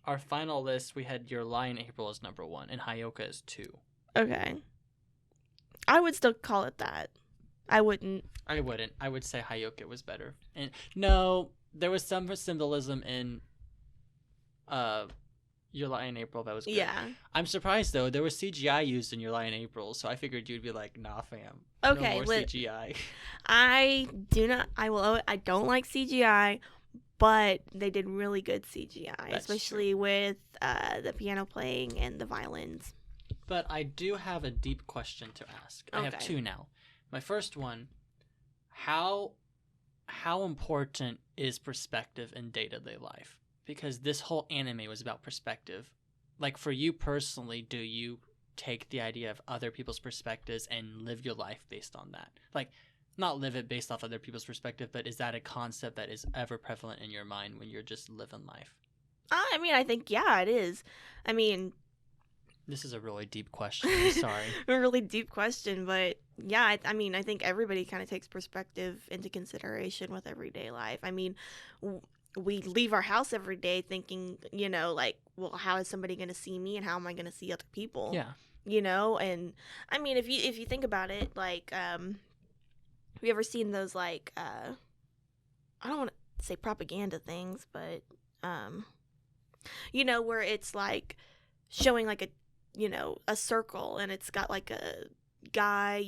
our final list, we had Your Lie in April as number 1, and Hyouka is 2. Okay. I would still call it that. I wouldn't. I would say Hyouka was better. And no, there was some symbolism in Your Lie in April that was good. Yeah. I'm surprised though. There was CGI used in Your Lie in April, so I figured you'd be like, "Nah, fam. Okay, no more CGI." I don't like CGI, but they did really good CGI, That's especially with the piano playing and the violins. But I do have a deep question to ask. Okay. I have 2 now. My first one, how important is perspective in day-to-day life? Because this whole anime was about perspective. Like, for you personally, do you take the idea of other people's perspectives and live your life based on that? Like, not live it based off other people's perspective, but is that a concept that is ever prevalent in your mind when you're just living life? I mean, I think, yeah, it is. I mean... This is a really deep question. I'm sorry. A really deep question, but yeah, I mean, I think everybody kind of takes perspective into consideration with everyday life. I mean, we leave our house every day thinking, like, well, how is somebody going to see me and how am I going to see other people? Yeah. And I mean, if you think about it, like, have you ever seen those, like, I don't want to say propaganda things, but, where it's like showing like a circle and it's got like a guy,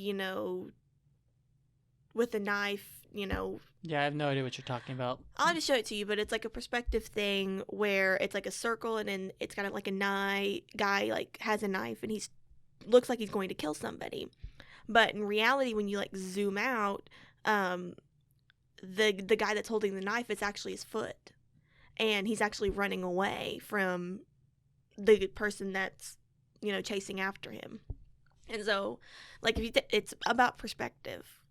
with a knife, Yeah, I have no idea what you're talking about. I'll have to show it to you, but it's like a perspective thing where it's like a circle and then it's got like a guy like has a knife and looks like he's going to kill somebody. But in reality, when you like zoom out, the guy that's holding the knife, it's actually his foot. And he's actually running away from the person that's, chasing after him. And so, like, it's about perspective,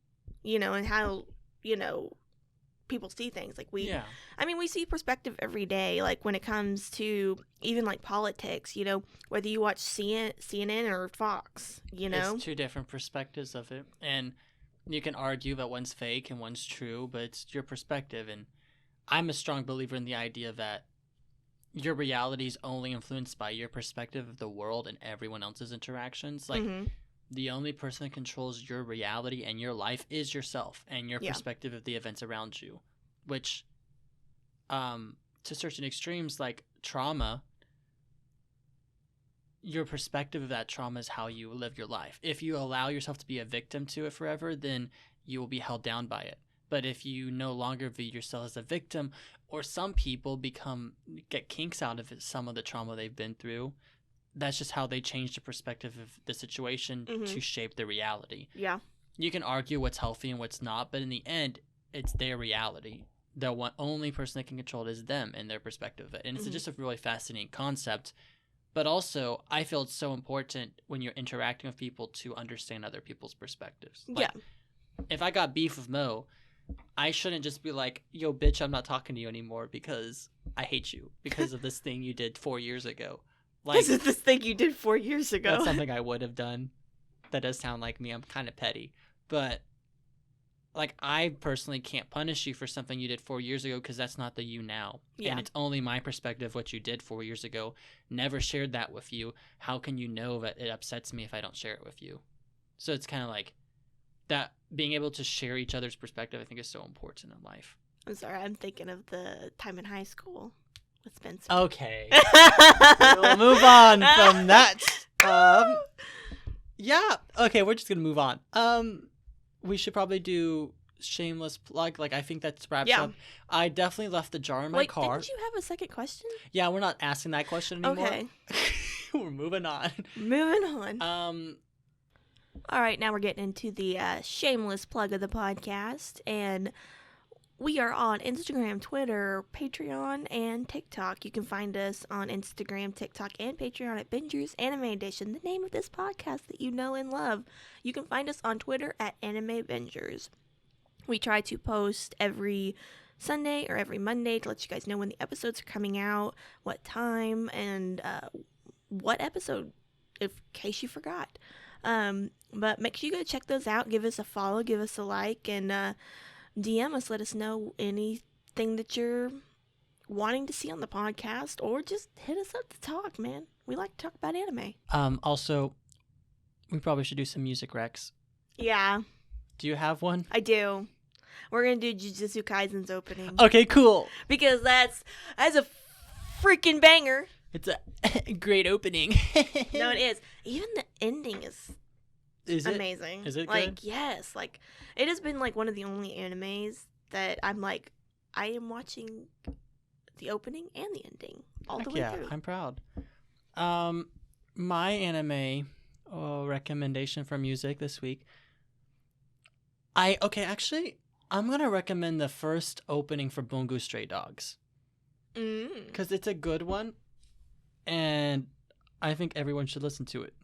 and how, people see things. Like, we see perspective every day, like, when it comes to even, like, politics, whether you watch CNN or Fox, It's 2 different perspectives of it. And You can argue that one's fake and one's true, but it's your perspective. And I'm a strong believer in the idea that your reality is only influenced by your perspective of the world and everyone else's interactions. Like, the only person that controls your reality and your life is yourself and your perspective of the events around you, which, to certain extremes, like trauma, your perspective of that trauma is how you live your life. If you allow yourself to be a victim to it forever, then you will be held down by it. But if you no longer view yourself as a victim, or some people get kinks out of it, some of the trauma they've been through, that's just how they change the perspective of the situation to shape their reality. Yeah. You can argue what's healthy and what's not, but in the end, it's their reality. The only person that can control it is them and their perspective of it. And it's just a really fascinating concept. But also, I feel it's so important when you're interacting with people to understand other people's perspectives. Like, if I got beef with Mo, I shouldn't just be like, yo, bitch, I'm not talking to you anymore because I hate you because of this thing you did 4 years ago. Like, this is this thing you did 4 years ago. That's something I would have done. That does sound like me. I'm kind of petty. But, like, I personally can't punish you for something you did 4 years ago because that's not the you now. Yeah. And it's only my perspective what you did 4 years ago. Never shared that with you. How can you know that it upsets me if I don't share it with you? So it's kind of like that being able to share each other's perspective, I think, is so important in life. I'm sorry. I'm thinking of the time in high school with Spencer. Okay. We'll move on from that. Yeah. Okay, we're just going to move on. We should probably do shameless plug. Like, I think that wraps up. I definitely left the jar in my car. Didn't you have a second question? Yeah, we're not asking that question anymore. Okay. We're moving on. Moving on. All right, now we're getting into the shameless plug of the podcast. And we are on Instagram, Twitter, Patreon, and TikTok. You can find us on Instagram, TikTok, and Patreon at Bingers Anime Edition, the name of this podcast that you know and love. You can find us on Twitter at Anime Bingers. We try to post every Sunday or every Monday to let you guys know when the episodes are coming out, what time, and what episode, in case you forgot. But make sure you go check those out. Give us a follow, give us a like, and DM us. Let us know anything that you're wanting to see on the podcast, or just hit us up to talk, man. We like to talk about anime. Also, we probably should do some music recs. Yeah. Do you have one? I do. We're gonna do Jujutsu Kaisen's opening. Okay, cool. Because that's a freaking banger. It's a great opening. No, it is. Even the ending is amazing. Is it like good? Yes, like it has been like one of the only animes that I'm like, I am watching the opening and the ending all the way through. I'm proud. My anime recommendation for music this week. Actually, I'm gonna recommend the first opening for Bango Stray Dogs. Because it's a good one, and I think everyone should listen to it.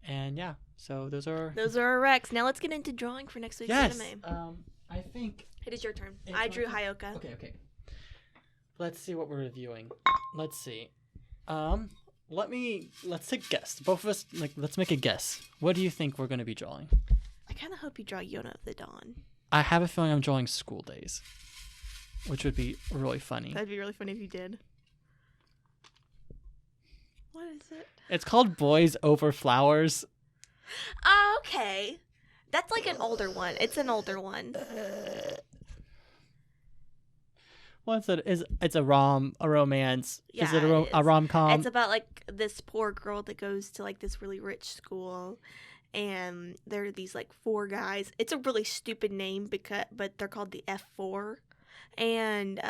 And yeah, so those are our recs. Now let's get into drawing for next week's anime. I think it is your turn. I drew Hyouka. Okay. Let's see what we're reviewing. Let's see. Let's take a guess. Both of us, let's make a guess. What do you think we're gonna be drawing? I kind of hope you draw Yona of the Dawn. I have a feeling I'm drawing School Days, which would be really funny. That'd be really funny if you did. What is it? It's called Boys Over Flowers. Oh, okay. That's like an older one. It's an older one. What's it? It's a romance? Yeah, is it a rom-com? It's about like this poor girl that goes to like this really rich school, and there are these like 4 guys. It's a really stupid name but they're called the F4, and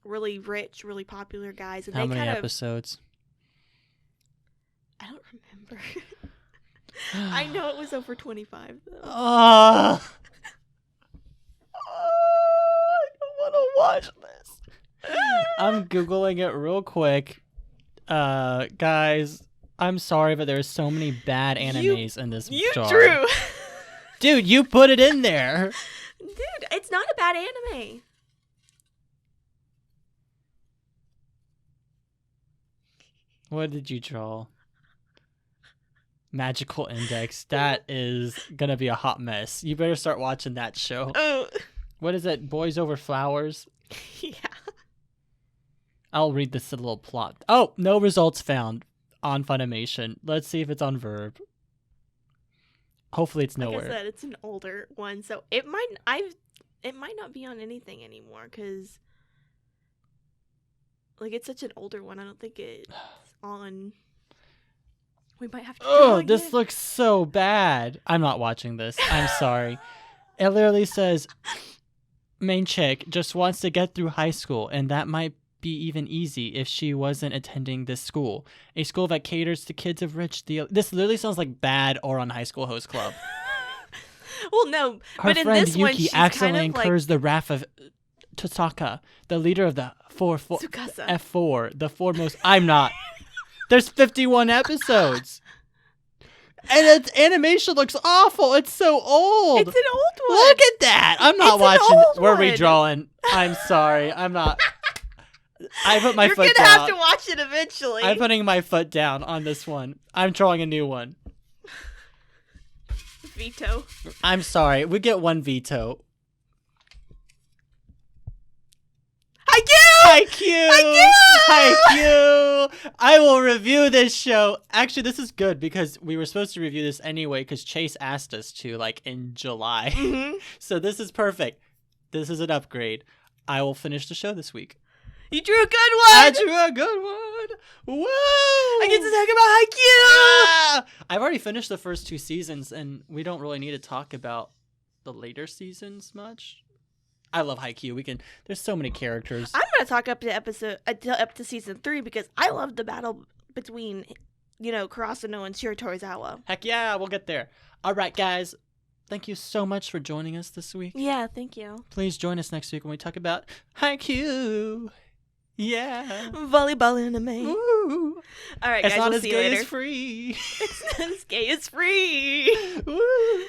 really rich, really popular guys. And How many episodes? I don't remember. I know it was over 25 though. I don't want to watch this. I'm Googling it real quick. Guys, I'm sorry, but there's so many bad animes in this jar. You drew. Dude, you put it in there. Dude, it's not a bad anime. What did you draw? Magical Index. That is going to be a hot mess. You better start watching that show. Oh. What is it? Boys Over Flowers? Yeah. I'll read this little plot. Oh, no results found on Funimation. Let's see if it's on Verb. Hopefully it's nowhere. Like I said, it's an older one, so it might not be on anything anymore because like it's such an older one. I don't think it's on. We might have to. Oh, this looks so bad. I'm not watching this. I'm sorry. It literally says main chick just wants to get through high school, and that might be even easy if she wasn't attending this school, a school that caters to kids of rich. This literally sounds like bad or on High School Host Club. Well, no, her but in friend this Yuki one, she's accidentally kind of incurs the wrath of Tosaka, the leader of the Tsukasa. F4, the foremost. I'm not. There's 51 episodes. And its animation looks awful. It's so old. It's an old one. Look at that. I'm not It's an watching. old We're one. redrawing. I'm sorry. I'm not. I put my foot You're down. gonna have to watch it eventually. I'm putting my foot down on this one. I'm drawing a new one. Veto. I'm sorry. We get one veto. Haikyuu! Haikyuu! I will review this show. Actually, this is good because we were supposed to review this anyway because Chase asked us to, like, in July. Mm-hmm. So this is perfect. This is an upgrade. I will finish the show this week. You drew a good one. I drew a good one. Woo! I get to talk about Haikyuu. Ah! I've already finished the first 2 seasons, and we don't really need to talk about the later seasons much. I love Haikyuu. There's so many characters. I'm gonna talk up to season 3 because I love the battle between, Kurasano and Shiratorizawa. Heck yeah, we'll get there. All right, guys. Thank you so much for joining us this week. Yeah, thank you. Please join us next week when we talk about Haikyuu. Yeah. Volleyball anime. Woo. All right, It's guys. not We'll as see you gay later. as free. It's not as gay as free. Woo.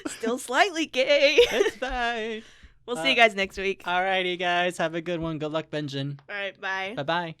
Still slightly gay. It's fine. We'll see you guys next week. Alrighty, guys. Have a good one. Good luck, Benjamin. All right, bye. Bye-bye.